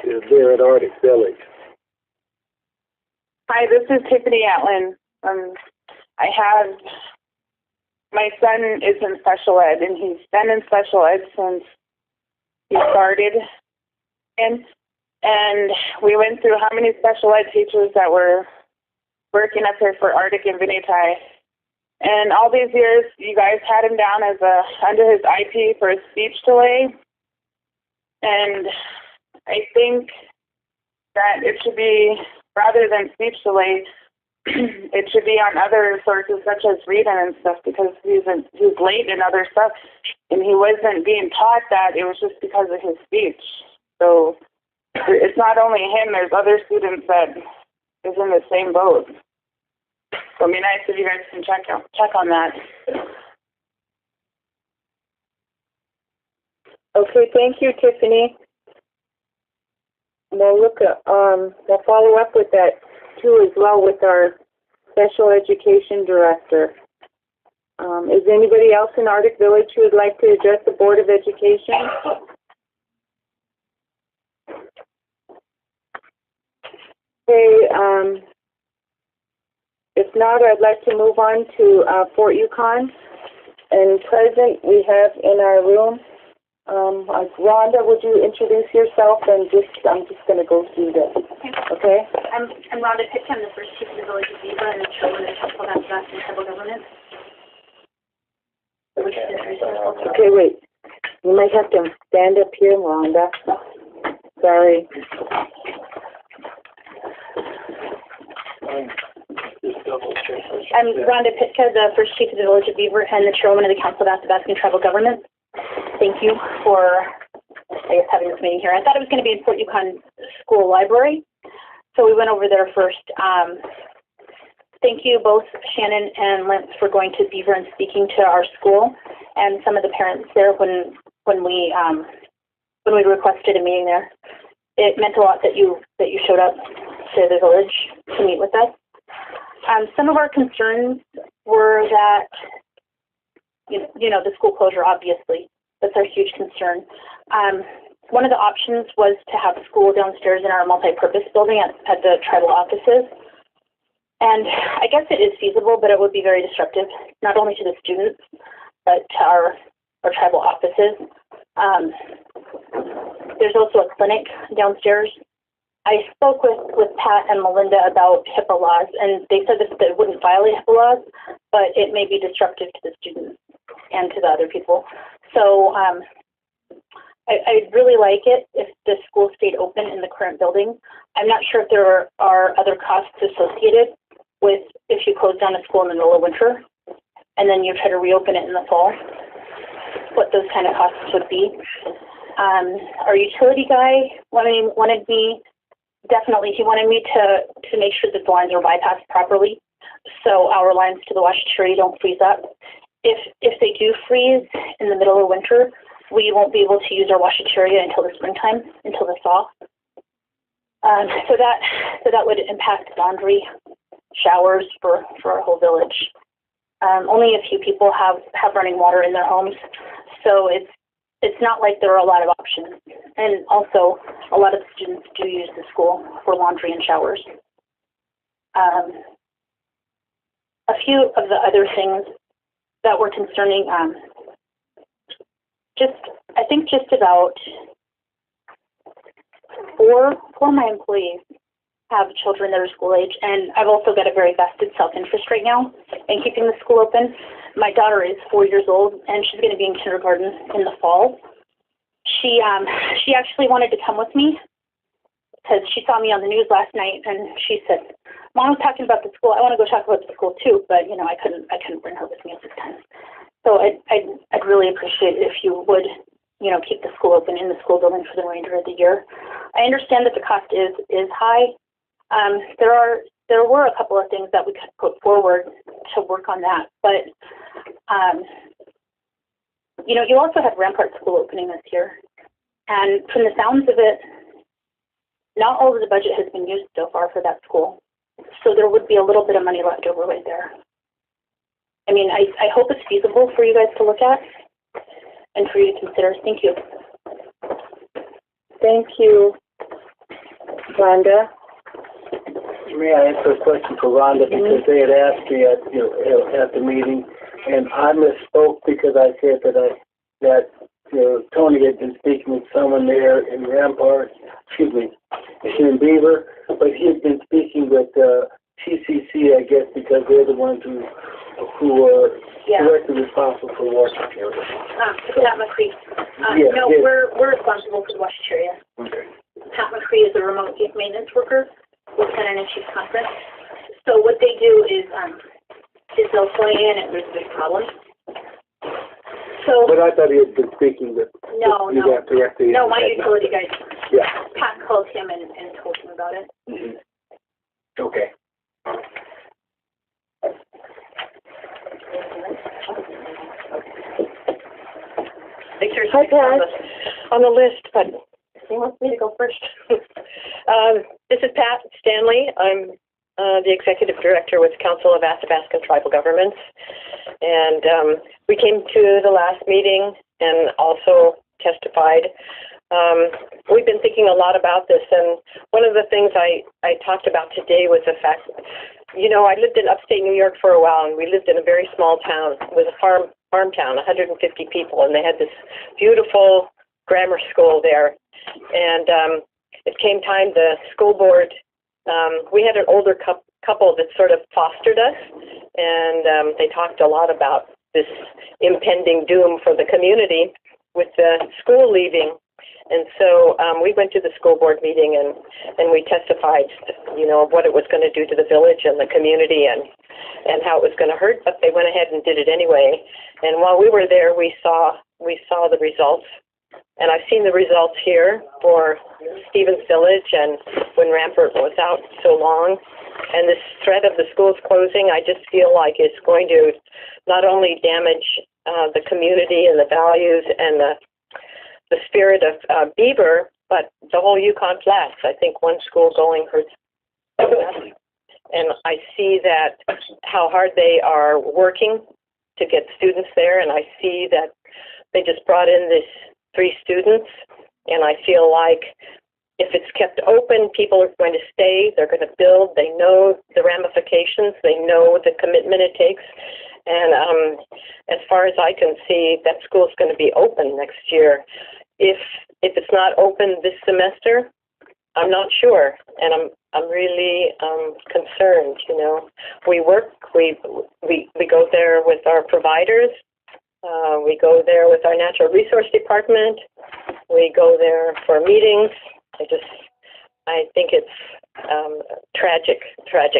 if they're at Arctic Village. Hi, this is Tiffany Atlin. My son is in special ed, and he's been in special ed since he started. And we went through how many special ed teachers that were working up here for Arctic and Vinnytai. And all these years, you guys had him down as under his IP for a speech delay. And I think that it should be, rather than speech delay, it should be on other sources such as reading and stuff, because he's late in other stuff, and he wasn't being taught that. It was just because of his speech. So it's not only him. There's other students that is in the same boat. So it'd be nice if you guys can check on that. Okay, thank you, Tiffany. We'll we'll follow up with that too as well with our special education director. Is anybody else in Arctic Village who would like to address the Board of Education? Okay, if not, I'd like to move on to Fort Yukon. And present we have in our room, Rhonda, would you introduce yourself and I'm just going to go through this. Okay? I'm Rhonda Pitka. I'm the first chief of the village of Beaver and the chairman of the Council of Alaska and Tribal Government. Okay, wait. You might have to stand up here, Rhonda. Sorry. I'm Rhonda Pitka, the first chief of the village of Beaver and the chairwoman of the Council of Alaska and Tribal Government. Thank you for, having this meeting here. I thought it was going to be in Fort Yukon School Library, so we went over there first. Thank you both, Shannon and Lance, for going to Beaver and speaking to our school and some of the parents there when we when we requested a meeting there. It meant a lot that you showed up to the village to meet with us. Some of our concerns were that, you know, the school closure, obviously. That's our huge concern. One of the options was to have school downstairs in our multi-purpose building at the tribal offices. And I guess it is feasible, but it would be very disruptive, not only to the students, but to our tribal offices. There's also a clinic downstairs. I spoke with Pat and Melinda about HIPAA laws, and they said that it wouldn't violate HIPAA laws, but it may be disruptive to the students and to the other people. So I'd really like it if the school stayed open in the current building. I'm not sure if there are other costs associated with if you close down a school in the middle of winter and then you try to reopen it in the fall, what those kind of costs would be. Our utility guy wanted me to make sure that the lines are bypassed properly so our lines to the washateria don't freeze up. If they do freeze in the middle of winter, we won't be able to use our washateria until the springtime, until the thaw. So that would impact laundry, showers for our whole village. Only a few people have running water in their homes, so it's not like there are a lot of options. And also, a lot of the students do use the school for laundry and showers. A few of the other things that were concerning, I think just about four of my employees have children that are school age, and I've also got a very vested self-interest right now in keeping the school open. My daughter is 4 years old, and she's going to be in kindergarten in the fall. She actually wanted to come with me because she saw me on the news last night, and she said, "Mom was talking about the school. I want to go talk about the school too," but you know, I couldn't bring her with me at this time. So I'd really appreciate it if you would, you know, keep the school open in the school building for the remainder of the year. I understand that the cost is high. There were a couple of things that we could put forward to work on that, but you know, you also had Rampart School opening this year, and from the sounds of it, not all of the budget has been used so far for that school, so there would be a little bit of money left over right there. I mean, I hope it's feasible for you guys to look at and for you to consider. Thank you. Thank you, Rhonda. May I answer a question for Rhonda, because they had asked me at the meeting, and I misspoke because I said that Tony had been speaking with someone there in Rampart, in Beaver, but he had been speaking with TCC, I guess, because they're the ones who are directly responsible for the washateria. Pat McCree. No, we're responsible for the washateria. Okay. Pat McCree is a remote youth maintenance worker with Lieutenant in Chief Conference. So what they do is they'll fly in if there's a big problem. So, but I thought he had been speaking with directly. No, my utility guy. Yeah. Pat called him and told him about it. Mm-hmm. Okay. Hi, Pat. On the list, but he wants me to go first. This is Pat Stanley. I'm the Executive Director with Council of Athabascan Tribal Governments. And we came to the last meeting and also testified. We've been thinking a lot about this, and one of the things I talked about today was the fact, you know, I lived in upstate New York for a while, and we lived in a very small town. It was a farm town, 150 people, and they had this beautiful grammar school there. And it came time, the school board, we had an older couple that sort of fostered us, and they talked a lot about this impending doom for the community with the school leaving. And so we went to the school board meeting and we testified, you know, of what it was going to do to the village and the community and how it was going to hurt, but they went ahead and did it anyway. And while we were there, we saw the results. And I've seen the results here for Stevens Village and when Rampart was out so long. And this threat of the schools closing, I just feel like it's going to not only damage the community and the values and the spirit of Beaver, but the whole Yukon Flats. I think one school going hurts. And I see that how hard they are working to get students there, and I see that they just brought in these 3 students, and I feel like if it's kept open, people are going to stay, they're going to build, they know the ramifications, they know the commitment it takes, and as far as I can see, that school's going to be open next year. If it's not open this semester, I'm not sure, and I'm really concerned. You know, we work, we go there with our providers, we go there with our natural resource department, we go there for meetings. I think it's tragic.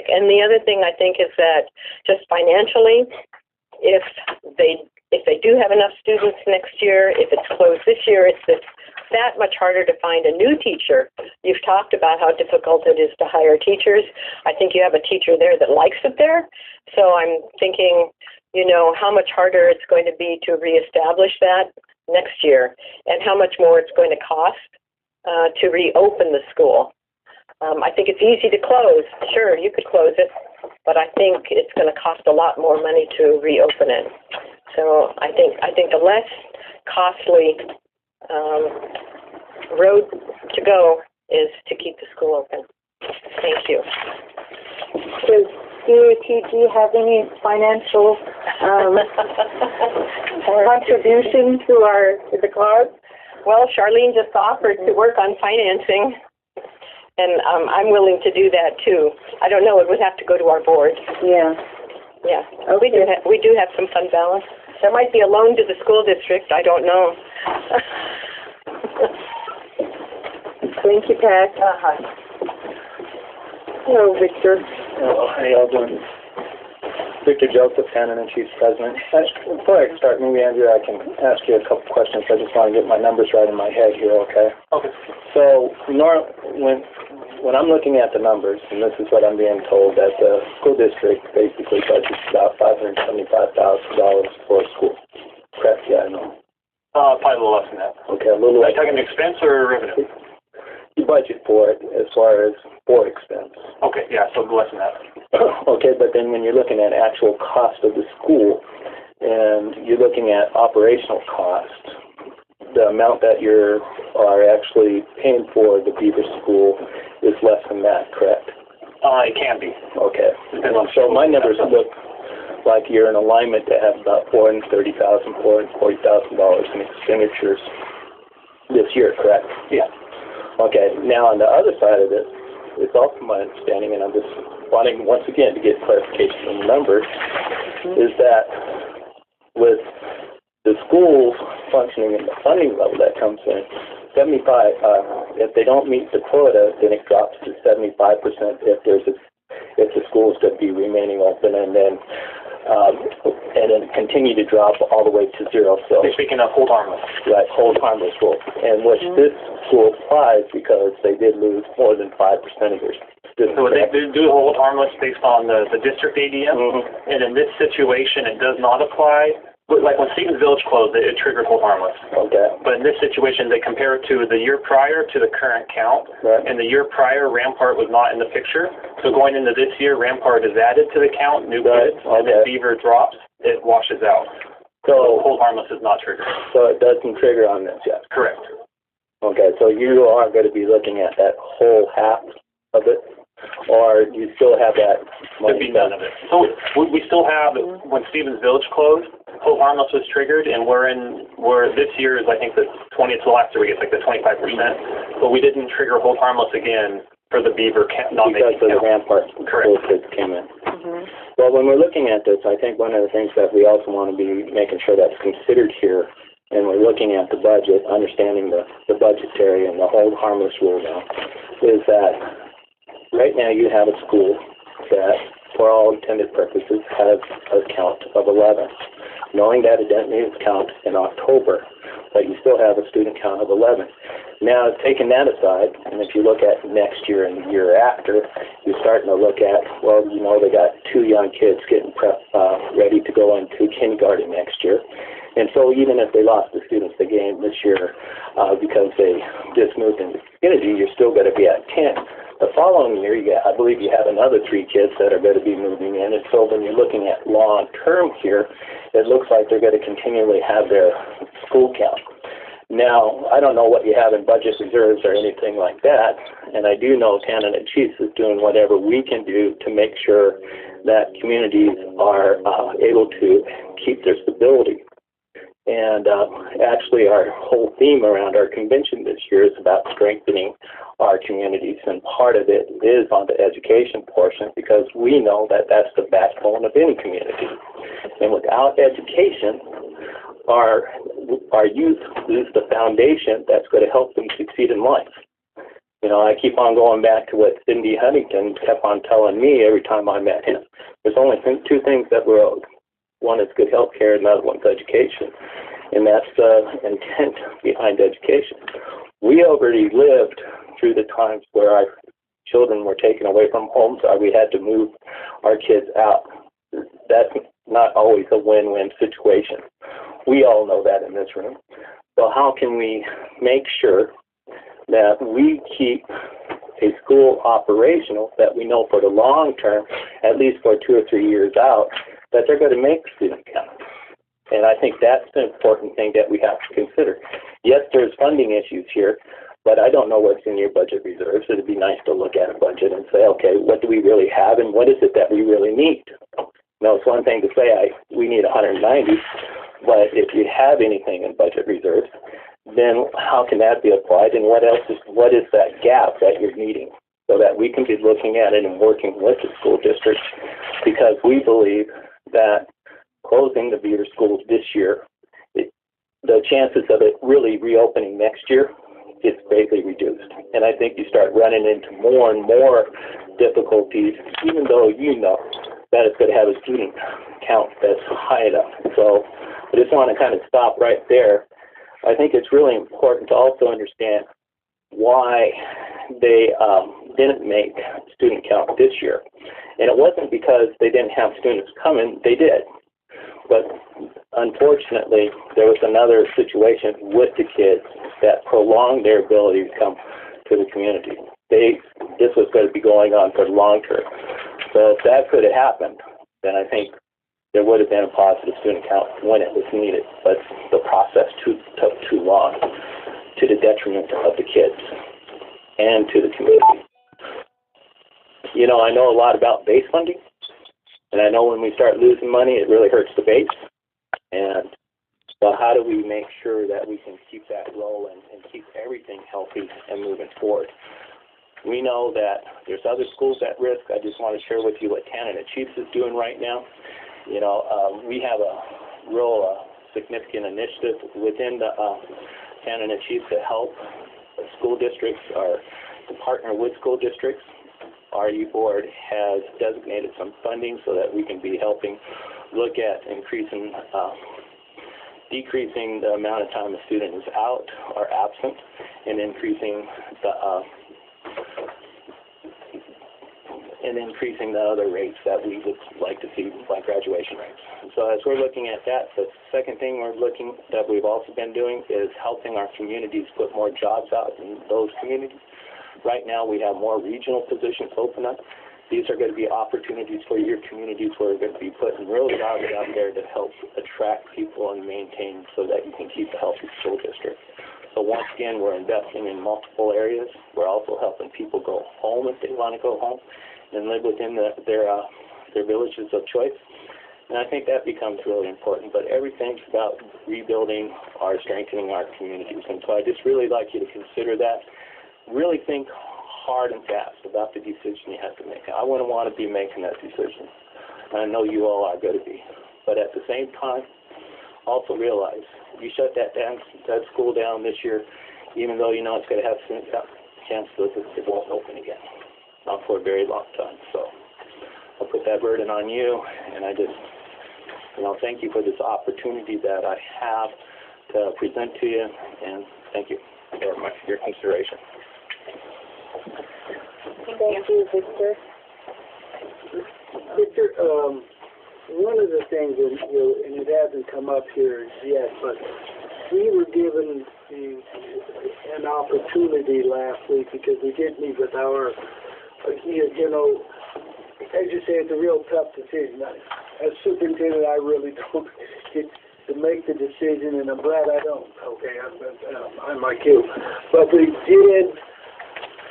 And the other thing I think is that just financially, if they do have enough students next year, if it's closed this year, it's that much harder to find a new teacher. You've talked about how difficult it is to hire teachers. I think you have a teacher there that likes it there. So I'm thinking, you know, how much harder it's going to be to reestablish that next year, and how much more it's going to cost to reopen the school. I think it's easy to close. Sure, you could close it, but I think it's going to cost a lot more money to reopen it. So I think the less costly road to go is to keep the school open. Thank you. Does CATG have any financial contribution to the cause? Well, Charlene just offered to work on financing, and I'm willing to do that too. I don't know; it would have to go to our board. Yeah. Okay. We do have some fund balance. There might be a loan to the school district. I don't know. Thank you, Pat. Hello, Victor. Hello, how y'all doing? Victor Joseph, Cannon-in-Chief's President. Before I start, maybe, Andrew, I can ask you a couple questions. I just want to get my numbers right in my head here, okay? Okay. So, when I'm looking at the numbers, and this is what I'm being told, that the school district basically budgets about $575,000 for a school. Correct? Yeah, I know. Probably a little less than that. Okay, a little less. Are you talking expense or revenue? You budget for it as far as for expense. Okay, yeah, so less than that. Okay, but then when you're looking at actual cost of the school, and you're looking at operational cost, the amount that you are actually paying for the Beaver School is less than that, correct? It can be. Okay. So my numbers look like you're in alignment to have about $430,000, $440,000 in expenditures this year, correct? Yeah. Okay. Now on the other side of this, it's also my understanding, and I'm just wanting once again to get clarification on the numbers, is that with the schools functioning and the funding level that comes in, 75, if they don't meet the quota, then it drops to 75% if the school is going to be remaining open, and then continue to drop all the way to zero. So speaking of hold harmless. Right, hold harmless rule, and which this school applies because they did lose more than 5% of their students. So they do hold harmless based on the district ADM, and in this situation it does not apply. Like when Stevens Village closed, it triggered hold harmless. Okay. But in this situation, they compare it to the year prior to the current count, right. And the year prior, Rampart was not in the picture. So going into this year, Rampart is added to the count, new kids, and then Beaver drops, it washes out. So hold harmless is not triggered. So it doesn't trigger on this yet? Correct. Okay, so you are going to be looking at that whole half of it? Or do you still have that money? There'd be none of it. So we still have, when Stevens Village closed, hold harmless was triggered, and we're this year is, I think, the 20th to last year we get like the 25%, but we didn't trigger hold harmless again for the Beaver non-making because of the Rampart kids came in. Well, when we're looking at this, I think one of the things that we also want to be making sure that's considered here, and we're looking at the budget, understanding the budgetary and the hold harmless rule now, is that right now you have a school that, for all intended purposes, has a count of 11. Knowing that it didn't meet its count in October, but you still have a student count of 11. Now, taking that aside, and if you look at next year and the year after, you're starting to look at, well, you know, they got 2 young kids getting ready to go into kindergarten next year. And so even if they lost the students they gained this year because they just moved into the community, you're still going to be at 10. The following year, I believe you have another 3 kids that are going to be moving in. And so when you're looking at long term here, it looks like they're going to continually have their school count. Now, I don't know what you have in budget reserves or anything like that, and I do know Canada Chiefs is doing whatever we can do to make sure that communities are able to keep their stability. And actually, our whole theme around our convention this year is about strengthening our communities, and part of it is on the education portion because we know that that's the backbone of any community. And without education, our youth lose the foundation that's going to help them succeed in life. You know, I keep on going back to what Cindy Huntington kept on telling me every time I met him. There's only 2 things that we're owed. One is good health care, and the other one's education. And that's the intent behind education. We already lived through the times where our children were taken away from homes or we had to move our kids out. That's not always a win-win situation. We all know that in this room. So how can we make sure that we keep a school operational that we know for the long term, at least for 2 or 3 years out, that they're going to make student count? And I think that's the important thing that we have to consider. Yes, there's funding issues here, but I don't know what's in your budget reserves. It'd be nice to look at a budget and say, okay, what do we really have and what is it that we really need? Now, it's one thing to say we need 190, but if you have anything in budget reserves, then how can that be applied and what is that gap that you're needing so that we can be looking at it and working with the school districts, because we believe that closing the Beaver schools this year, the chances of it really reopening next year is greatly reduced. And I think you start running into more and more difficulties, even though you know that it's going to have a student count that's high enough. So I just want to kind of stop right there. I think it's really important to also understand why they didn't make student count this year. And it wasn't because they didn't have students coming, they did. But unfortunately, there was another situation with the kids that prolonged their ability to come to the community. This was going to be going on for the long term. So if that could have happened, then I think there would have been a positive student count when it was needed. But the process took too long, to the detriment of the kids and to the community. You know, I know a lot about base funding. And I know when we start losing money, it really hurts the base. And so how do we make sure that we can keep that rolling and keep everything healthy and moving forward? We know that there's other schools at risk. I just want to share with you what Canada Chiefs is doing right now. You know, we have a real significant initiative within the Canada Chiefs to help school districts or to partner with school districts. Our U board has designated some funding so that we can be helping look at decreasing the amount of time a student is out or absent, and increasing the other rates that we would like to see, like graduation rates. So as we're looking at that, the second thing that we've also been doing is helping our communities put more jobs out in those communities. Right now, we have more regional positions open up. These are going to be opportunities for your communities where we're going to be putting real jobs out there to help attract people and maintain so that you can keep a healthy school district. So once again, we're investing in multiple areas. We're also helping people go home if they want to go home and live within their villages of choice. And I think that becomes really important. But everything's about rebuilding or strengthening our communities. And so I just really like you to consider that. Really think hard and fast about the decision you have to make. I wouldn't want to be making that decision. And I know you all are going to be. But at the same time, also realize you shut that school down this year, even though you know it's going to have chances it won't open again, not for a very long time. So I'll put that burden on you, and I just, thank you for this opportunity that I have to present to you, and thank you very much for your consideration. Thank you, Victor. Victor, one of the things, and it hasn't come up here yet, but we were given an opportunity last week because we did meet with our, as you say, it's a real tough decision. As superintendent, I really don't get to make the decision, and I'm glad I don't. Okay, I'm like you. But we did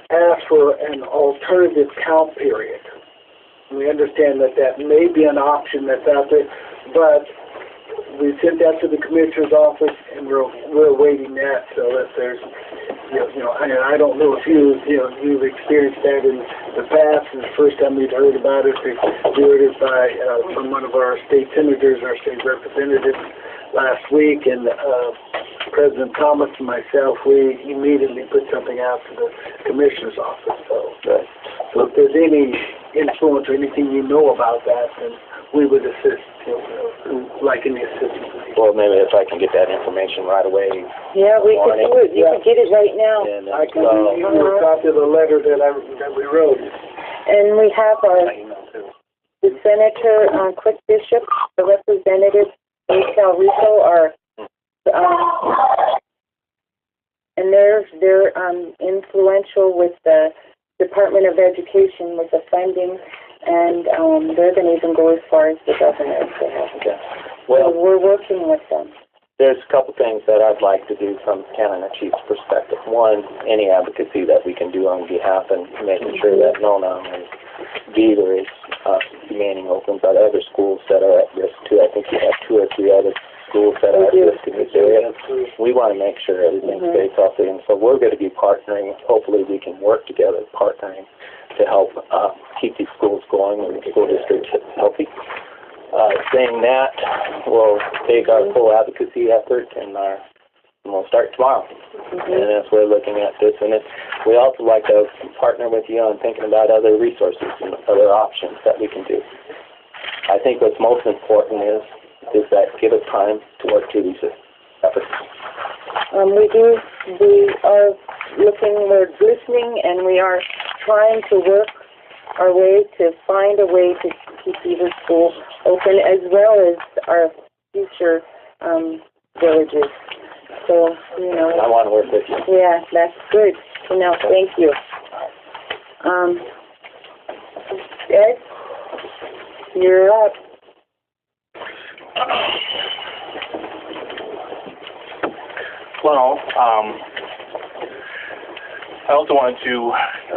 ask for an alternative count period. We understand that that may be an option that's out there, but we sent that to the commissioner's office, and we're awaiting that. So if there's, and I don't know if you've experienced that in the past. And the first time we'd heard about it, we heard it from one of our state senators, our state representatives last week, and President Thomas and myself, we immediately put something out to the commissioner's office. So if there's any influence or anything you know about that, then we would assist, like in the assistance. Well, maybe if I can get that information right away. Yeah, we could do it. You could get it right now. And, I can give you a copy of the letter that we wrote. And we have the Senator Quick Bishop, the Representative Cal Rico, and they're influential with the Department of Education with the funding, and they're going to even go as far as the governor. Well, so we're working with them. There's a couple things that I'd like to do from Canada Chief's perspective. One, any advocacy that we can do on behalf and making sure that not only Beaver is remaining open, but other schools that are at risk too. I think you have 2 or 3 other schools that are at risk in this area. We want to make sure everything stays healthy, and so we're going to be partnering. Hopefully we can work together, partnering to help keep these schools going and the school districts healthy. Saying that, we'll take our full advocacy effort and we'll start tomorrow. And as we're looking at this, and we also like to partner with you on thinking about other resources and other options that we can do. I think what's most important is that give us time to work through these efforts. We are we're listening, and we are trying to work our way to find a way to keep Beaver School open, as well as our future villages. So, I want to work with you. Yeah, that's good. Thank you. Ed, you're up. Well, I also wanted to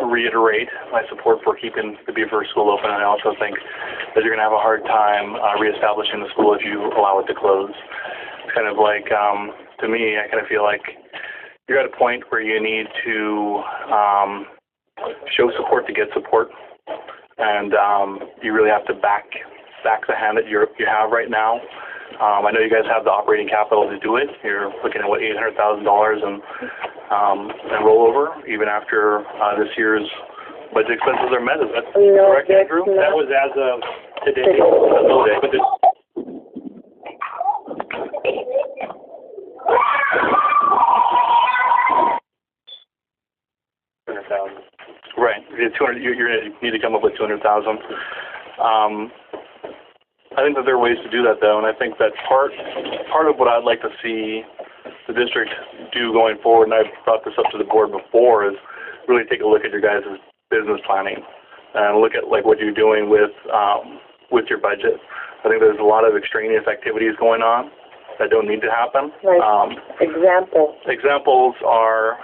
reiterate my support for keeping the Beaver School open, and I also think that you're going to have a hard time reestablishing the school if you allow it to close. It's kind of like, to me, I kind of feel like you're at a point where you need to show support to get support, and you really have to back the hand that you have right now. I know you guys have the operating capital to do it. You're looking at, $800,000 and rollover, even after this year's budget expenses are met. Is that correct, Andrew? That was as of today. Right. You need to come up with $200,000. I think that there are ways to do that, though, and I think that part of what I'd like to see the district do going forward, and I've brought this up to the board before, is really take a look at your guys' business planning and look at what you're doing with your budget. I think there's a lot of extraneous activities going on that don't need to happen. Right. Examples are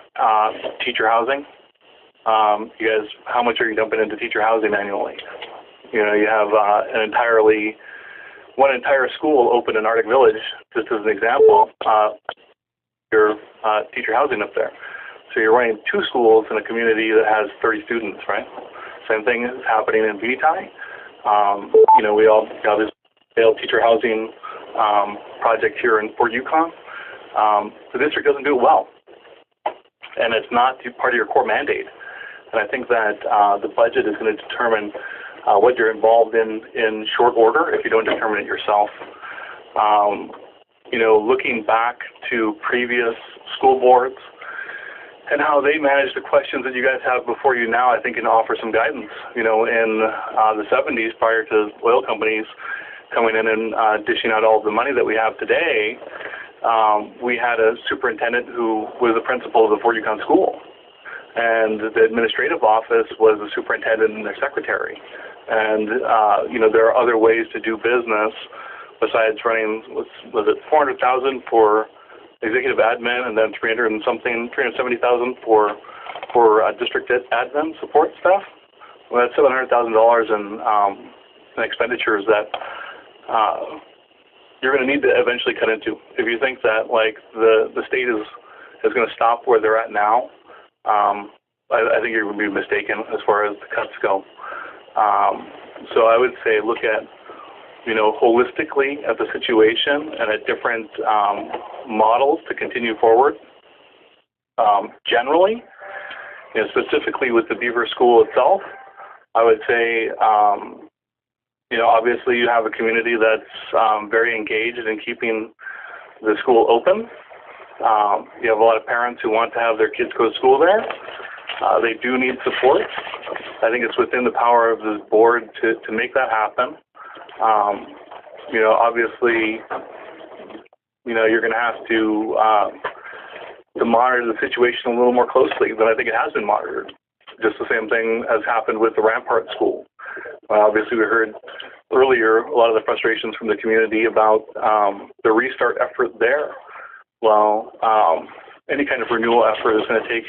teacher housing. You guys, how much are you dumping into teacher housing annually? You have one entire school open in Arctic Village, just as an example, your teacher housing up there. So you're running 2 schools in a community that has 30 students, right? Same thing is happening in Pitka. We all have this failed teacher housing project here in Fort Yukon. The district doesn't do it well, and it's not part of your core mandate. And I think that the budget is going to determine what you're involved in short order if you don't determine it yourself. Looking back to previous school boards and how they manage the questions that you guys have before you now, I think can offer some guidance. In the 70s, prior to oil companies, coming in and dishing out all the money that we have today, we had a superintendent who was the principal of the Fort Yukon School. And the administrative office was the superintendent and their secretary. And, there are other ways to do business besides running, was it $400,000 for executive admin and then $370,000 for district admin support staff? Well, that's $700,000 in expenditures that you're going to need to eventually cut into. If you think that the state is going to stop where they're at now, I think you're going to be mistaken as far as the cuts go. So I would say look at, holistically at the situation and at different models to continue forward. Generally, specifically with the Beaver School itself, I would say, obviously you have a community that's very engaged in keeping the school open. You have a lot of parents who want to have their kids go to school there. They do need support. I think it's within the power of the board to make that happen. Obviously, you're going to have to monitor the situation a little more closely than I think it has been monitored. Just the same thing has happened with the Rampart School. Obviously, we heard earlier a lot of the frustrations from the community about the restart effort there. Well, any kind of renewal effort is going to take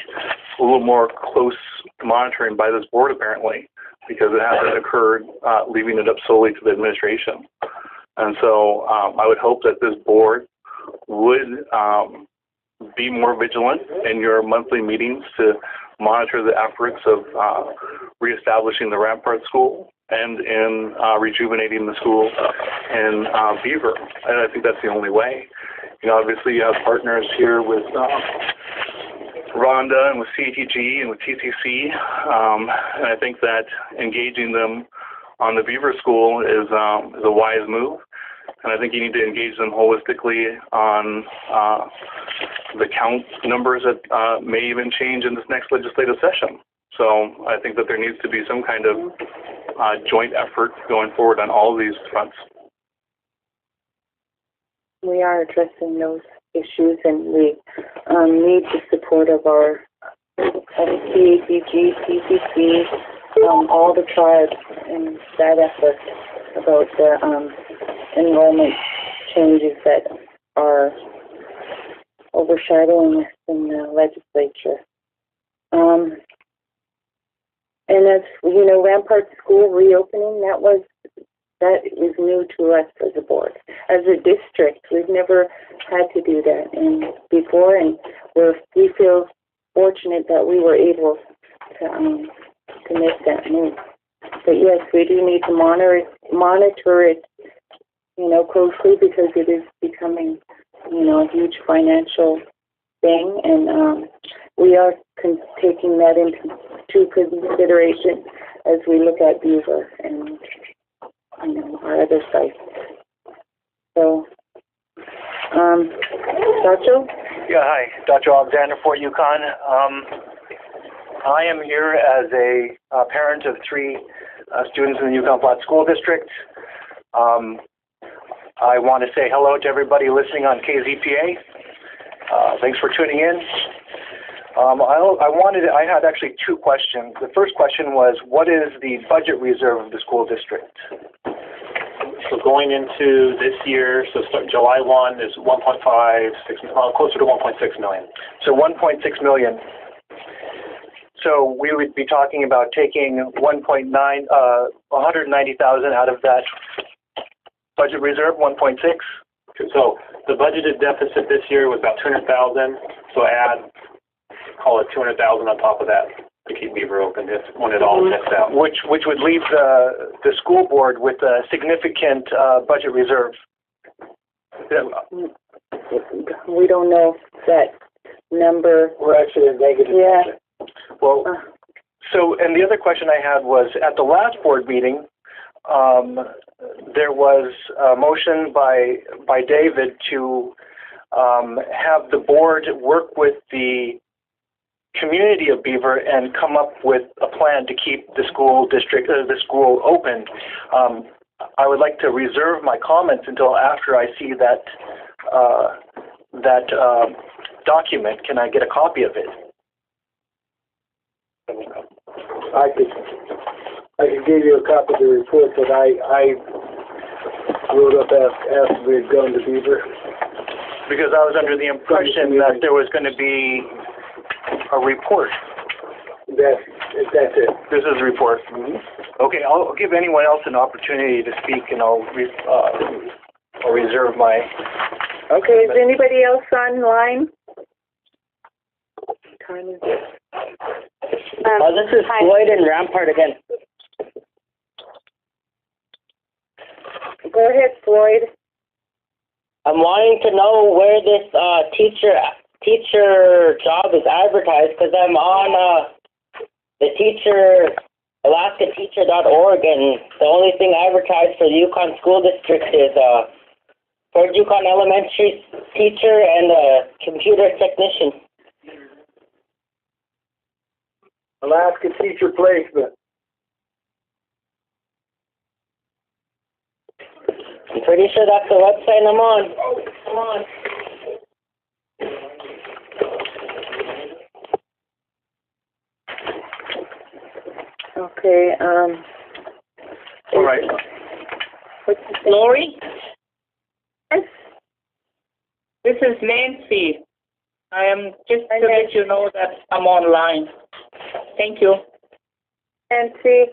a little more close monitoring by this board, apparently, because it hasn't occurred, leaving it up solely to the administration. And so I would hope that this board would be more vigilant in your monthly meetings to monitor the efforts of reestablishing the Rampart School and in rejuvenating the school in Beaver. And I think that's the only way. Obviously you have partners here with Rhonda and with CTG and with TCC, and I think that engaging them on the Beaver School is a wise move. And I think you need to engage them holistically on the count numbers that may even change in this next legislative session. So I think that there needs to be some kind of joint effort going forward on all of these fronts. We are addressing those issues, and we need the support of our CACG, TCC, all the tribes in that effort about the enrollment changes that are overshadowing us in the legislature. And as Rampart School reopening, that is new to us as a board. As a district, we've never had to do that before, and we feel fortunate that we were able to make that move. But yes, we do need to monitor it, closely, because it is becoming, a huge financial thing, and we are taking that into consideration as we look at Beaver and our other sites. So, Dacho? Yeah, hi, Dr. Alexander, Fort Yukon. I am here as a parent of 3 students in the Yukon Flats School District. I want to say hello to everybody listening on KZPA. Thanks for tuning in. I had actually 2 questions. The first question was, what is the budget reserve of the school district? So going into this year, July 1 is 1.56, closer to 1.6 million. So 1.6 million. So we would be talking about taking 190,000 out of that budget reserve, 1.6. So the budgeted deficit this year was about 200,000. So call it 200,000 on top of that to keep Beaver open when it all nets out. Which would leave the school board with a significant budget reserve. We don't know that number. We're actually in negative. Yeah. Well, so, and the other question I had was, at the last board meeting, there was a motion by David to have the board work with the community of Beaver and come up with a plan to keep the school district, the school open. I would like to reserve my comments until after I see that document. Can I get a copy of it? I could give you a copy of the report that I wrote up after we had gone to Beaver. Because I was under the impression that there was going to be a report. That's it. This is a report. Mm-hmm. Okay, I'll give anyone else an opportunity to speak, and I'll reserve my... Okay, is anybody else online? What time is it? This is Floyd and Rampart again. Go ahead, Floyd. I'm wanting to know where this teacher job is advertised, because I'm on the AlaskaTeacher.org, and the only thing advertised for the Yukon School District is for Yukon Elementary teacher and a computer technician. Alaska Teacher Placement. I'm pretty sure that's the website I'm on. Oh, come on. Okay, all right. What's Lori? This is Nancy. I am just to let you know that I'm online. Thank you. Nancy?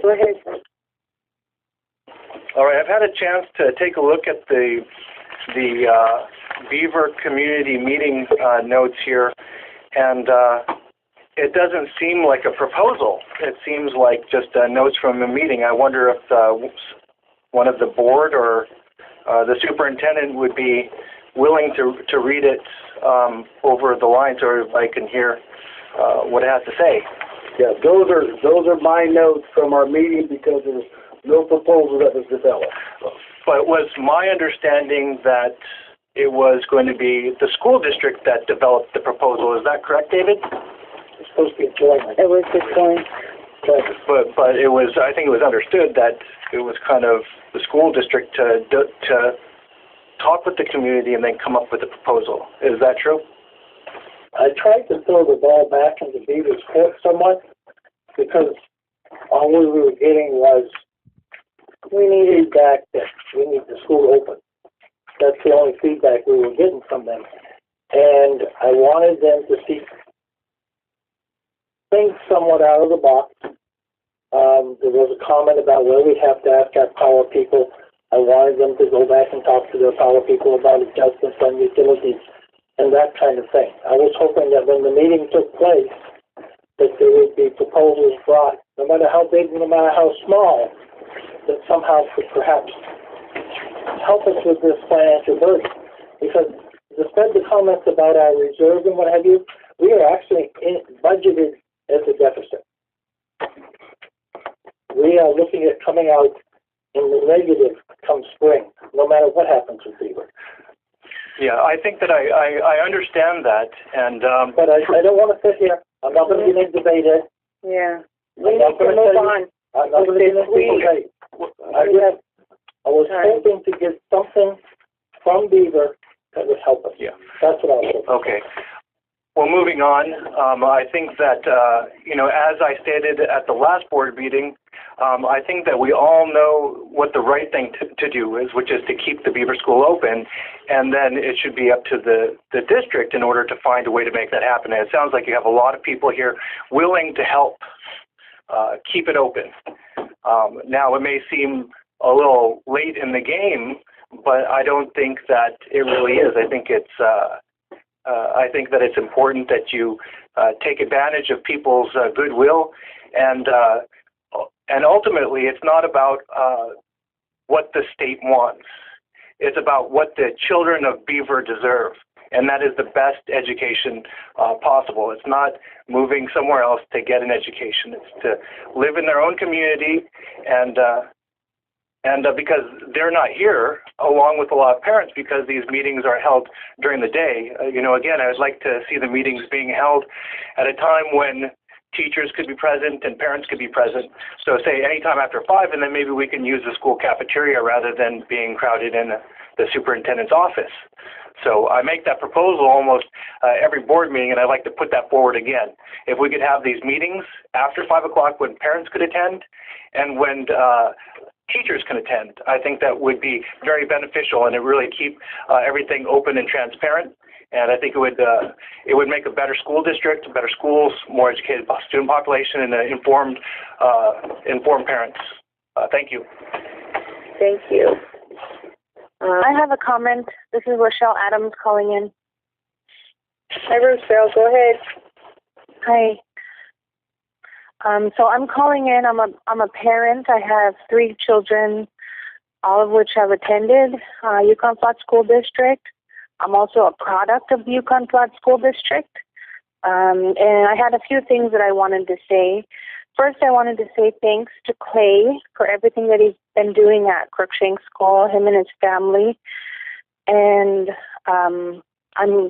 Go ahead. All right, I've had a chance to take a look at the Beaver community meeting notes here, and it doesn't seem like a proposal. It seems like just notes from a meeting. I wonder if one of the board or the superintendent would be willing to read it over the line so I can hear what it has to say. Yeah, those are my notes from our meeting because there was no proposal that was developed. But it was my understanding that it was going to be the school district that developed the proposal. Is that correct, David? It's supposed to be joint. It was just joint. But it was, I think it was understood that it was kind of the school district to talk with the community and then come up with a proposal. Is that true? I tried to throw the ball back into Beaver's court somewhat because all we were getting was we need feedback that we need the school open. That's the only feedback we were getting from them. And I wanted them to see things somewhat out of the box. There was a comment about where we have to ask our power people. I wanted them to go back and talk to their power people about adjustments on utilities and that kind of thing. I was hoping that when the meeting took place, that there would be proposals brought, no matter how big, no matter how small, that somehow could perhaps help us with this financial burden. Because despite the comments about our reserves and what have you, we are actually budgeted as a deficit. We are looking at coming out in the negative come spring, no matter what happens with Beaver. Yeah, I think that I understand that, and but I don't want to sit here. I'm not going to get into debate it. Yeah, we need to move on. I'm not going to get into debate. I was hoping to get something from Beaver that would help us. Yeah, that's what I was hoping. Okay. Well, moving on, I think that, as I stated at the last board meeting, I think that we all know what the right thing to do is, which is to keep the Beaver School open, and then it should be up to the district in order to find a way to make that happen. And it sounds like you have a lot of people here willing to help keep it open. Now, it may seem a little late in the game, but I don't think that it really is. I think that it's important that you take advantage of people's goodwill, and ultimately, it's not about what the state wants. It's about what the children of Beaver deserve, and that is the best education possible. It's not moving somewhere else to get an education. It's to live in their own community, and because they're not here, along with a lot of parents, because these meetings are held during the day. Again, I would like to see the meetings being held at a time when teachers could be present and parents could be present. So say anytime after 5, and then maybe we can use the school cafeteria rather than being crowded in the superintendent's office. So I make that proposal almost every board meeting, and I'd like to put that forward again. If we could have these meetings after 5 o'clock when parents could attend and when teachers can attend, I think that would be very beneficial, and it really keep everything open and transparent. And I think it would make a better school district, better schools, more educated student population, and informed parents. Thank you. Thank you. I have a comment. This is Rochelle Adams calling in. Hi, Rochelle. Go ahead. Hi. So I'm calling in. I'm a parent. I have 3 children, all of which have attended Yukon Flats School District. I'm also a product of the Yukon Flats School District. And I had a few things that I wanted to say. First, I wanted to say thanks to Clay for everything that he's been doing at Cruikshank School, him and his family. And I'm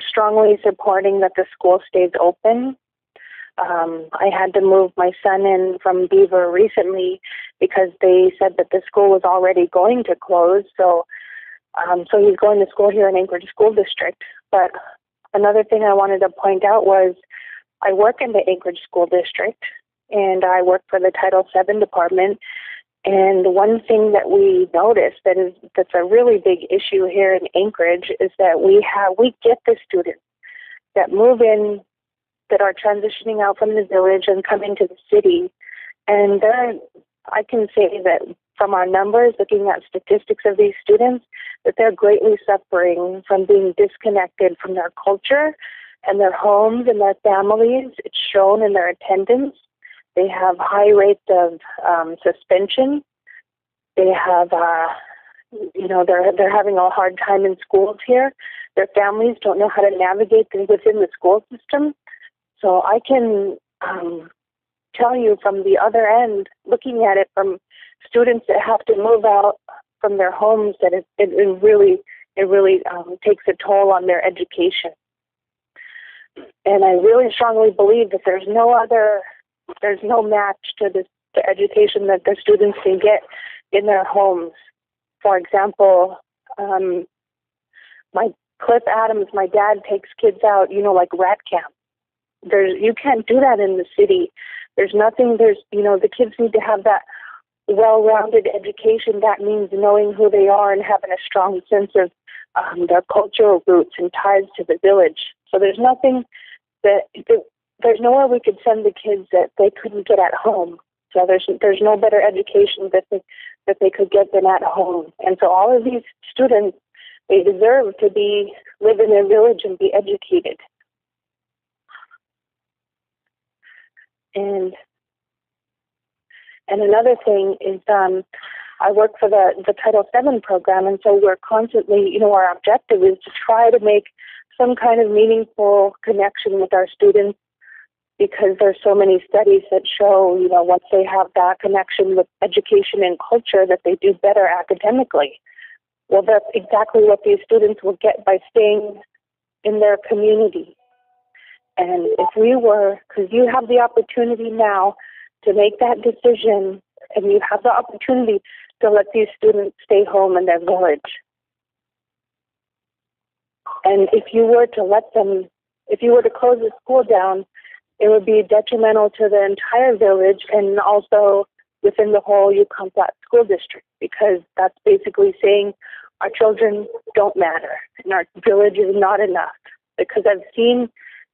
strongly supporting that the school stays open. I had to move my son in from Beaver recently because they said that the school was already going to close. So he's going to school here in Anchorage School District. But another thing I wanted to point out was I work in the Anchorage School District, and I work for the Title VII department. And one thing that we noticed that's a really big issue here in Anchorage is that we get the students that move in, that are transitioning out from the village and come into the city. And I can say that from our numbers, looking at statistics of these students, that they're greatly suffering from being disconnected from their culture and their homes and their families. It's shown in their attendance. They have high rates of suspension. They have, they're having a hard time in schools here. Their families don't know how to navigate within the school system. So I can tell you from the other end, looking at it from students that have to move out from their homes, that it really takes a toll on their education. And I really strongly believe that there's no match to the education that the students can get in their homes. For example, Cliff Adams, my dad takes kids out, like rat camp. You can't do that in the city. The kids need to have that well-rounded education. That means knowing who they are and having a strong sense of their cultural roots and ties to the village. So there's nowhere we could send the kids that they couldn't get at home. So there's no better education that they could get than at home. And so all of these students, they deserve to live in their village and be educated. And another thing is I work for the Title VII program, and so we're constantly, our objective is to try to make some kind of meaningful connection with our students, because there's so many studies that show, once they have that connection with education and culture, that they do better academically. Well, that's exactly what these students will get by staying in their community. And because you have the opportunity now to make that decision, and you have the opportunity to let these students stay home in their village. And if you were to close the school down, it would be detrimental to the entire village and also within the whole Yukon Flats School District, because that's basically saying our children don't matter and our village is not enough. Because I've seen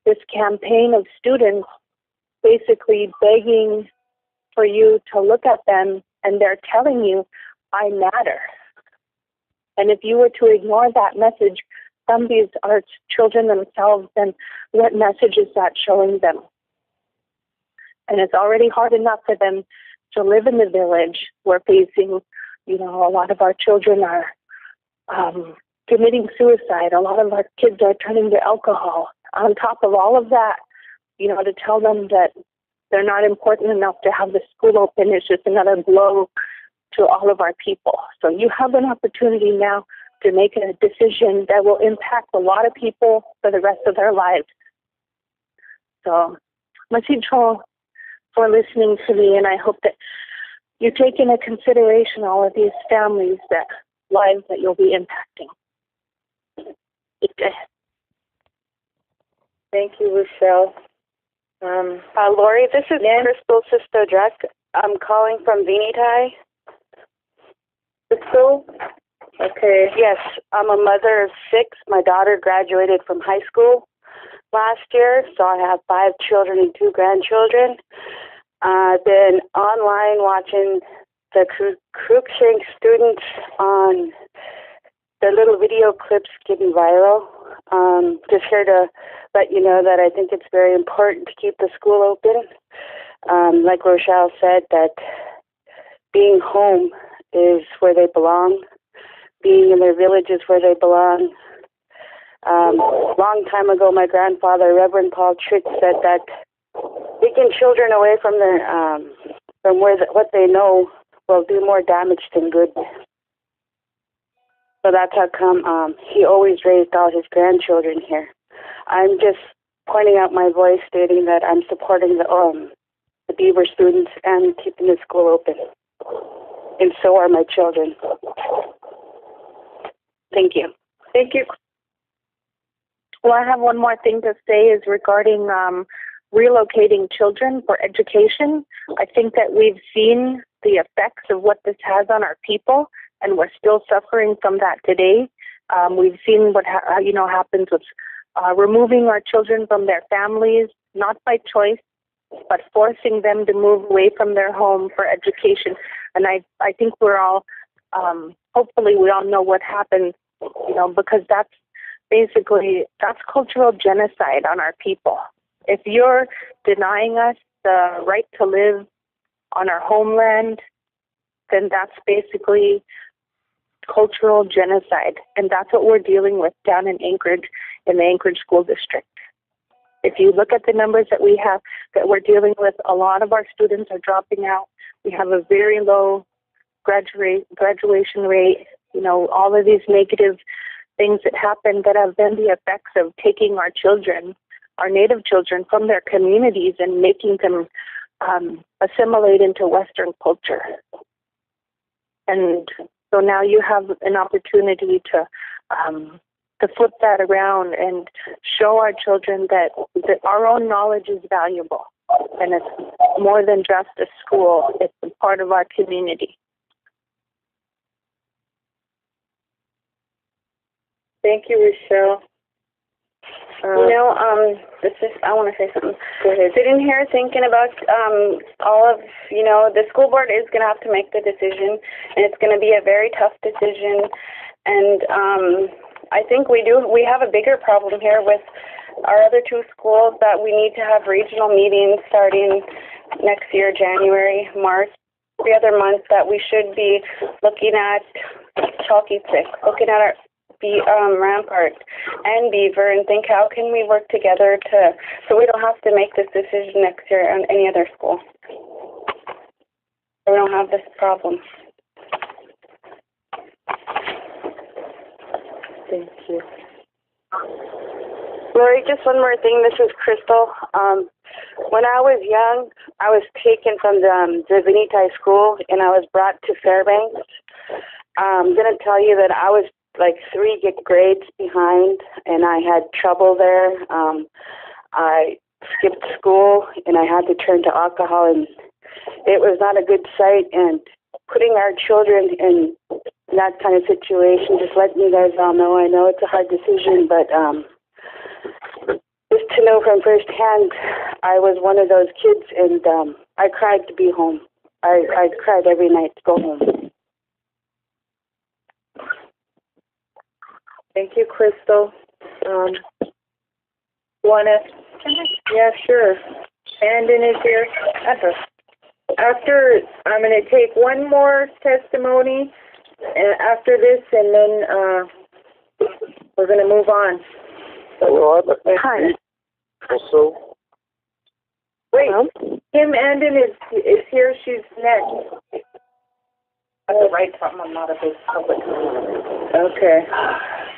this campaign of students basically begging for you to look at them, and they're telling you, I matter. And if you were to ignore that message from these are children themselves, then what message is that showing them? And it's already hard enough for them to live in the village. We're facing, a lot of our children are committing suicide. A lot of our kids are turning to alcohol. On top of all of that, to tell them that they're not important enough to have the school open is just another blow to all of our people. So you have an opportunity now to make a decision that will impact a lot of people for the rest of their lives. So, masitro for listening to me, and I hope that you take into consideration all of these families, that lives that you'll be impacting. Thank you, Rochelle. Lori, this is Crystal Sisto-Drek. I'm calling from Vinitai. Crystal? Okay. Yes, I'm a mother of 6. My daughter graduated from high school last year, so I have 5 children and 2 grandchildren. I've been online watching the Cruikshank students on the little video clips getting viral. Just here to let you know that I think it's very important to keep the school open. Like Rochelle said, that being home is where they belong. Being in their village is where they belong. Long time ago, my grandfather, Reverend Paul Trick, said that taking children away from their from what they know will do more damage than good. So that's how come he always raised all his grandchildren here. I'm just pointing out my voice, stating that I'm supporting the Beaver students and keeping the school open. And so are my children. Thank you. Thank you. Well, I have one more thing to say is regarding relocating children for education. I think that we've seen the effects of what this has on our people, and we're still suffering from that today. We've seen what happens with removing our children from their families, not by choice, but forcing them to move away from their home for education. And I think we're all, hopefully we all know what happens, because that's cultural genocide on our people. If you're denying us the right to live on our homeland, then that's basically cultural genocide. And that's what we're dealing with down in Anchorage, in the Anchorage School District. If you look at the numbers that we have, that we're dealing with, a lot of our students are dropping out. We have a very low graduation rate, all of these negative things that happen that have been the effects of taking our children, our Native children, from their communities and making them assimilate into Western culture. And so now you have an opportunity to flip that around and show our children that our own knowledge is valuable, and it's more than just a school. It's a part of our community. Thank you, Rochelle. I want to say something. Go ahead. Sitting here thinking about all of, the school board is going to have to make the decision, and it's going to be a very tough decision. And I think we have a bigger problem here with our other 2 schools, that we need to have regional meetings starting next year, January, March, every other month, that we should be looking at Chalky-Sick, looking at our Rampart and Beaver, and think, how can we work together so we don't have to make this decision next year on any other school. We don't have this problem. Thank you. Lori, just one more thing. This is Crystal. When I was young, I was taken from the Vinitai school, and I was brought to Fairbanks. I'm going to tell you that I was like 3 grades behind, and I had trouble there. I skipped school, and I had to turn to alcohol, and it was not a good sight. And putting our children in that kind of situation, just letting you guys all know, I know it's a hard decision, but just to know from first hand, I was one of those kids, and I cried to be home. I cried every night to go home. Thank you, Crystal. Yeah, sure. Brandon is here. After, I'm going to take one more testimony after this, and then we're going to move on. Hi. Also, wait, Kim Andon is here. She's next. I have to write something. I'm not a big public. Okay.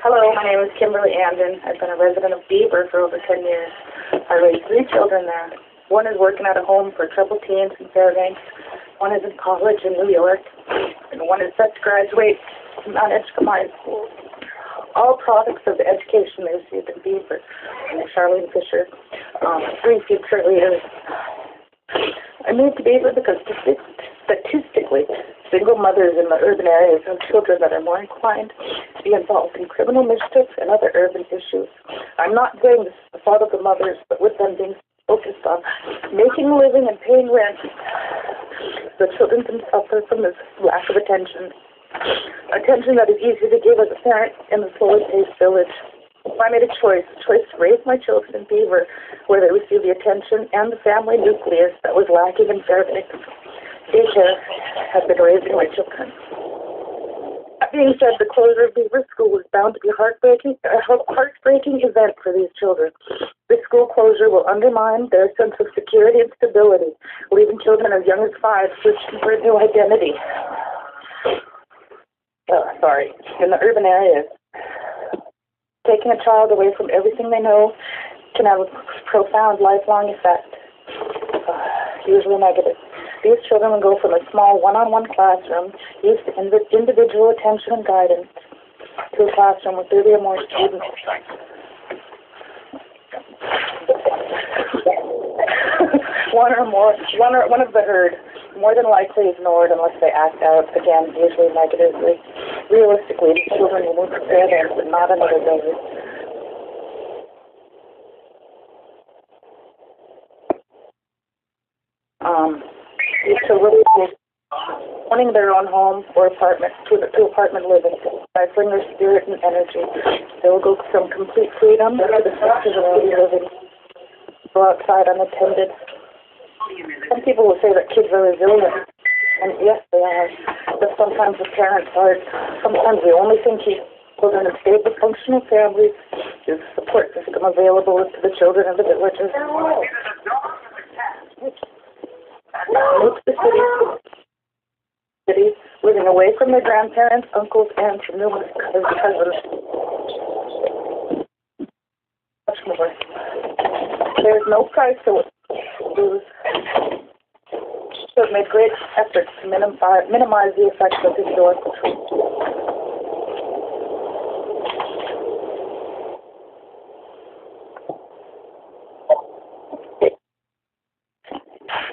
Hello, my name is Kimberly Andon. I've been a resident of Beaver for over 10 years. I raised 3 children there. One is working at a home for troubled teens in Fairbanks. One is in college in New York. And one is set to graduate from Mount Edgecombe High School. All products of the education they received in Beaver. And Charlene Fisher, 3 future leaders. I moved to Beaver because statistically, single mothers in the urban areas have children that are more inclined to be involved in criminal mischief and other urban issues. I'm not saying this is the fault of the mothers, but with them being focused on making a living and paying rent, the children can suffer from this lack of attention. Attention that is easy to give as a parent in the slowly-paced village. I made a choice to raise my children in Beaver, where they receive the attention and the family nucleus that was lacking in Fairbanks. Daycare has been raising my children. That being said, the closure of Beaver School is bound to be a heartbreaking event for these children. This school closure will undermine their sense of security and stability, leaving children as young as 5 searching for a new identity. In the urban areas. Taking a child away from everything they know can have a profound, lifelong effect, usually negative. These children will go from a small one-on-one classroom used to individual attention and guidance to a classroom with 30 or more students. One of the herd, more than likely ignored unless they act out, again, usually negatively. Realistically, the children will move to Fairbanks, but not another village. These children will wanting their own home or apartment to apartment living, stifling their spirit and energy. They will go from complete freedom to the structures of city living, go outside unattended. Some people will say that kids are resilient, and yes, they are. But sometimes the parents are. Sometimes the only thing keeps children in stable, functional families is the support system available to the children of the villages. Move to the city, living away from their grandparents, uncles, aunts, and numerous cousins. Much more. There is no price to lose. So it made great efforts to minimize the effects of historical truth.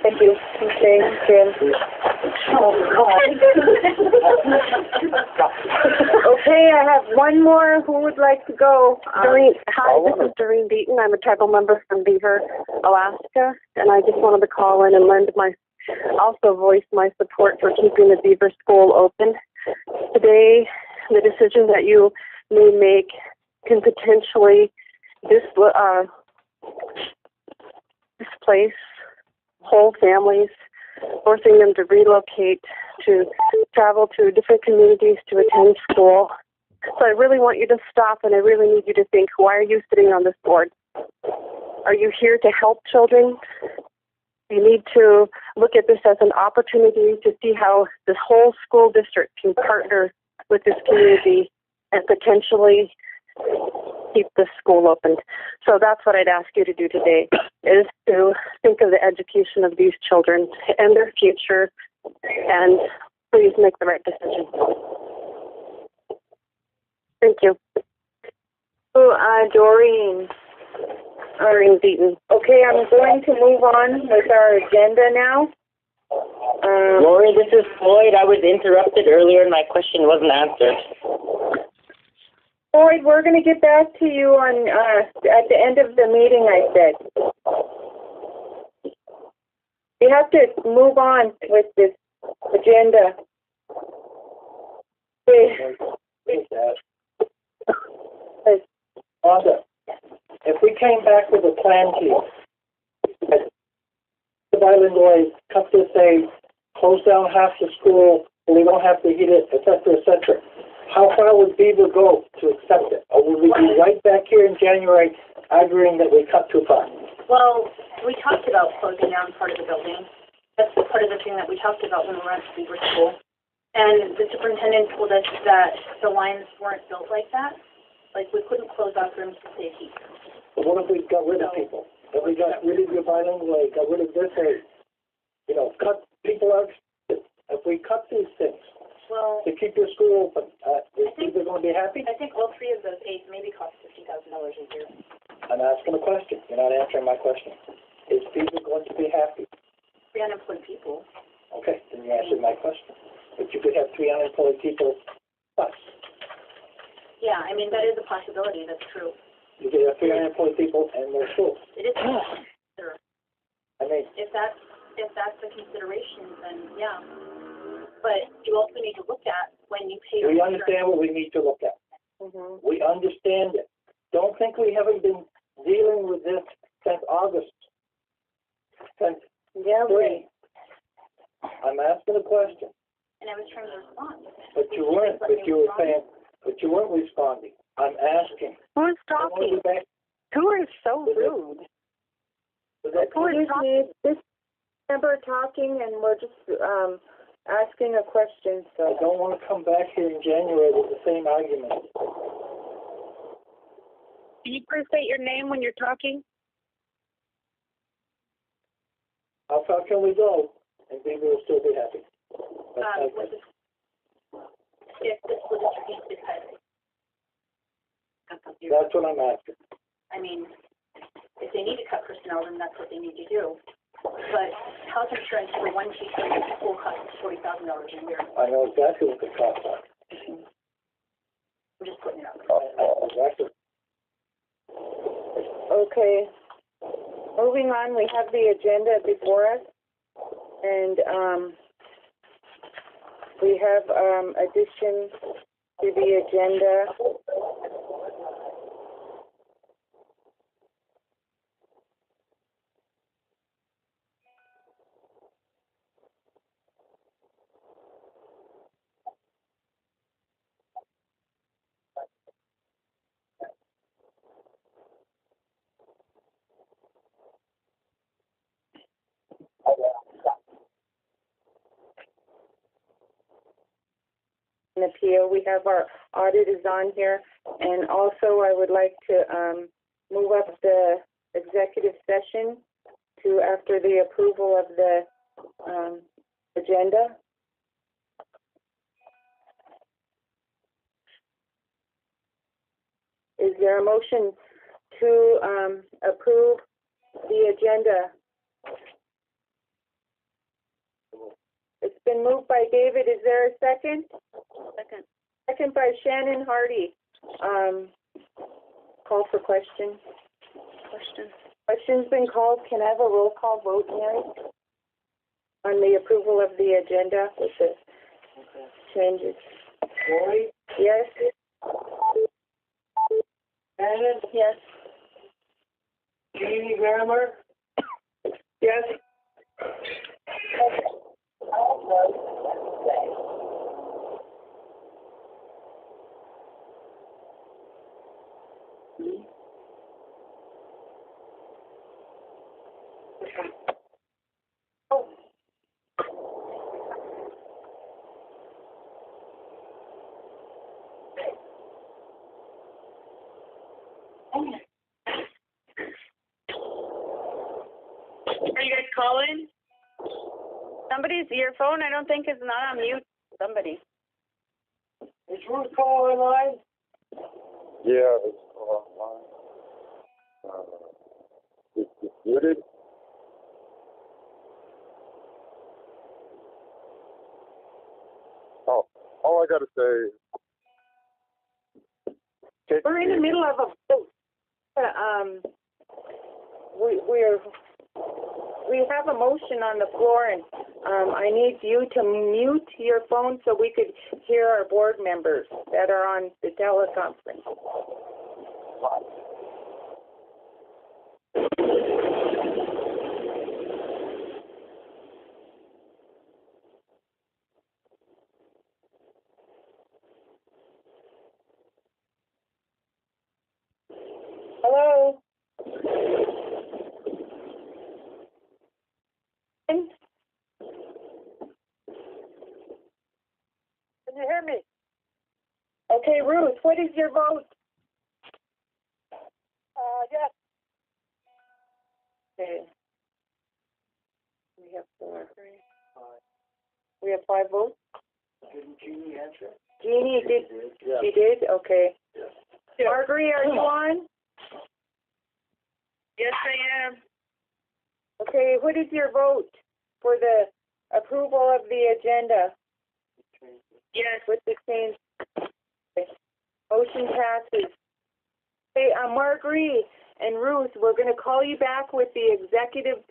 Thank you. Okay, oh, God. Okay, I have one more. Who would like to go? Hi, this is Doreen Beaton. I'm a tribal member from Beaver, Alaska, and I just wanted to call in and also voice my support for keeping the Beaver School open. Today, the decision that you may make can potentially displace whole families, forcing them to relocate, to travel to different communities to attend school. So I really want you to stop, and I really need you to think, why are you sitting on this board? Are you here to help children? You need to look at this as an opportunity to see how this whole school district can partner with this community and potentially keep this school open. So that's what I'd ask you to do today, is to think of the education of these children and their future, and please make the right decision. Thank you. Doreen Beaton. Okay, I'm going to move on with our agenda now. Lori, this is Floyd. I was interrupted earlier and my question wasn't answered. Floyd, we're going to get back to you on at the end of the meeting, I said. We have to move on with this agenda. Rhonda, if we came back with a plan to you, the Island Boys come to say, close down half the school, and we don't have to heat it, etc., etc., how far would Beaver go to accept it? Or would we be right back here in January arguing that we cut too far? Well, we talked about closing down part of the building. That's part of the thing that we talked about when we went to Beaver School. And the superintendent told us that the lines weren't built like that. Like, we couldn't close off rooms to save heat. But what if we got rid of people? If we got rid of your bilingual, got rid of this aid, cut people out. If we cut these things Well, to keep your school open, is people going to be happy? I think all three of those aides maybe cost $50,000 a year. I'm asking a question. You're not answering my question. Is people going to be happy? 3 unemployed people. Okay, then you answered my question. But you could have 3 unemployed people plus. Yeah, I mean, that is a possibility. That's true. You could have 3 unemployed people and no schools. It is sure. I mean, if that's a consideration, then yeah. But you also need to look at when you pay. We understand what we need to look at. Mm-hmm. We understand it. Don't think we haven't been dealing with this since August. Since spring. I'm asking a question. And I was trying to respond. But you weren't. But you weren't responding. I'm asking. Who's talking? Who is so rude? Who is me? This member talking, and we're just asking a question. So I don't want to come back here in January with the same argument. Can you please state your name when you're talking? How far can we go, and Beaver will still be happy? If the school district needs to cut. That's what I'm asking. I mean, if they need to cut personnel, then that's what they need to do. But health insurance for one teacher in the school costs $40,000 a year. I know exactly what the costs are. I'm just putting it out. Exactly. okay. Moving on, we have the agenda before us, and we have addition to the agenda. An appeal. We have our auditors on here, and also I would like to move up the executive session to after the approval of the agenda. Is there a motion to approve the agenda? It's been moved by David. Is there a second? Second. Second by Shannon Hardy. Call for question. Question's been called. Can I have a roll call vote, Mary? On the approval of the agenda with the changes. Lori? Yes. Shannon? Yes. Jeannie Grammer? Yes. Are you guys calling? Your phone, I don't think, is not on mute. Somebody. Is Ruth calling line? Yeah, it's online. It's muted. Oh, all I got to say. We're in the middle of a vote. We have a motion on the floor, and I need you to mute your phone so we could hear our board members that are on the teleconference. Hello? Can you hear me? Okay, Ruth, what is your vote? Yes. 5 votes? Didn't Jeannie answer? Jeannie did. Yeah. She did? Okay. Yes. Marguerite, are you on? Yes, I am. Okay, what is your vote for the approval of the agenda? Yes. With the change. Okay. Motion passes. Hey, Marguerite and Ruth, we're going to call you back with the executive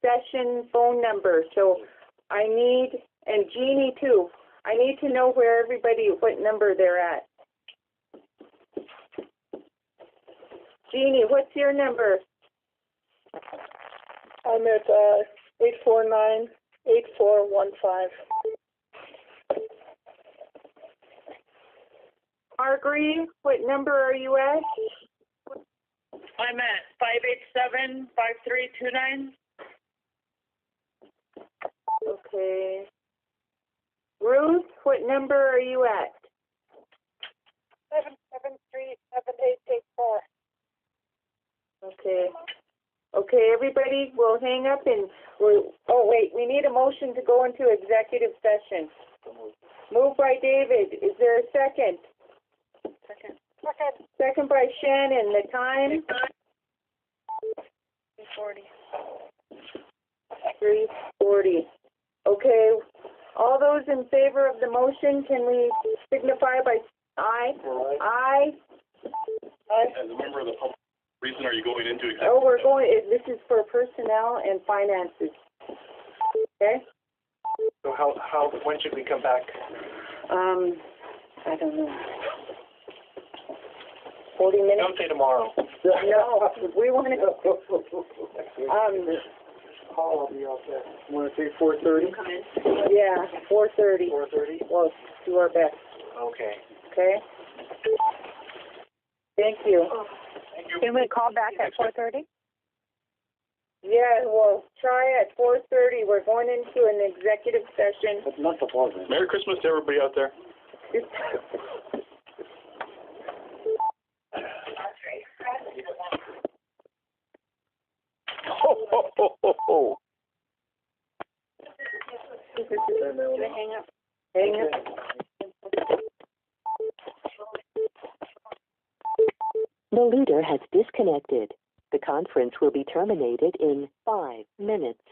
session phone number. So I need, and Jeannie too, I need to know where everybody, what number they're at. Jeannie, what's your number? I'm at 849-8415. Marguerite, what number are you at? I'm at 587-5329. Okay. Ruth, what number are you at? 773-7884. Okay. Okay, everybody, we'll hang up and we need a motion to go into executive session. Moved by David. Is there a second? Second. Second by Shannon. The time? 3:40. Okay. All those in favor of the motion, can we signify by aye? Aye. As a member of the public, reason are you going into executive? Oh, this is for personnel and finances. Okay? So when should we come back? I don't know. 40 minutes? Don't say tomorrow. No, we want to go. I'll be out there. You want to say 4:30? Yeah, 4:30. 4:30? We'll do our best. Okay. Okay? Thank you. Can we call back at 4:30? Yeah, we'll try at 4:30. We're going into an executive session. But not before then. Merry Christmas to everybody out there. Ho, ho, ho, ho, ho. Hang up. Hang up. The leader has disconnected. The conference will be terminated in 5 minutes.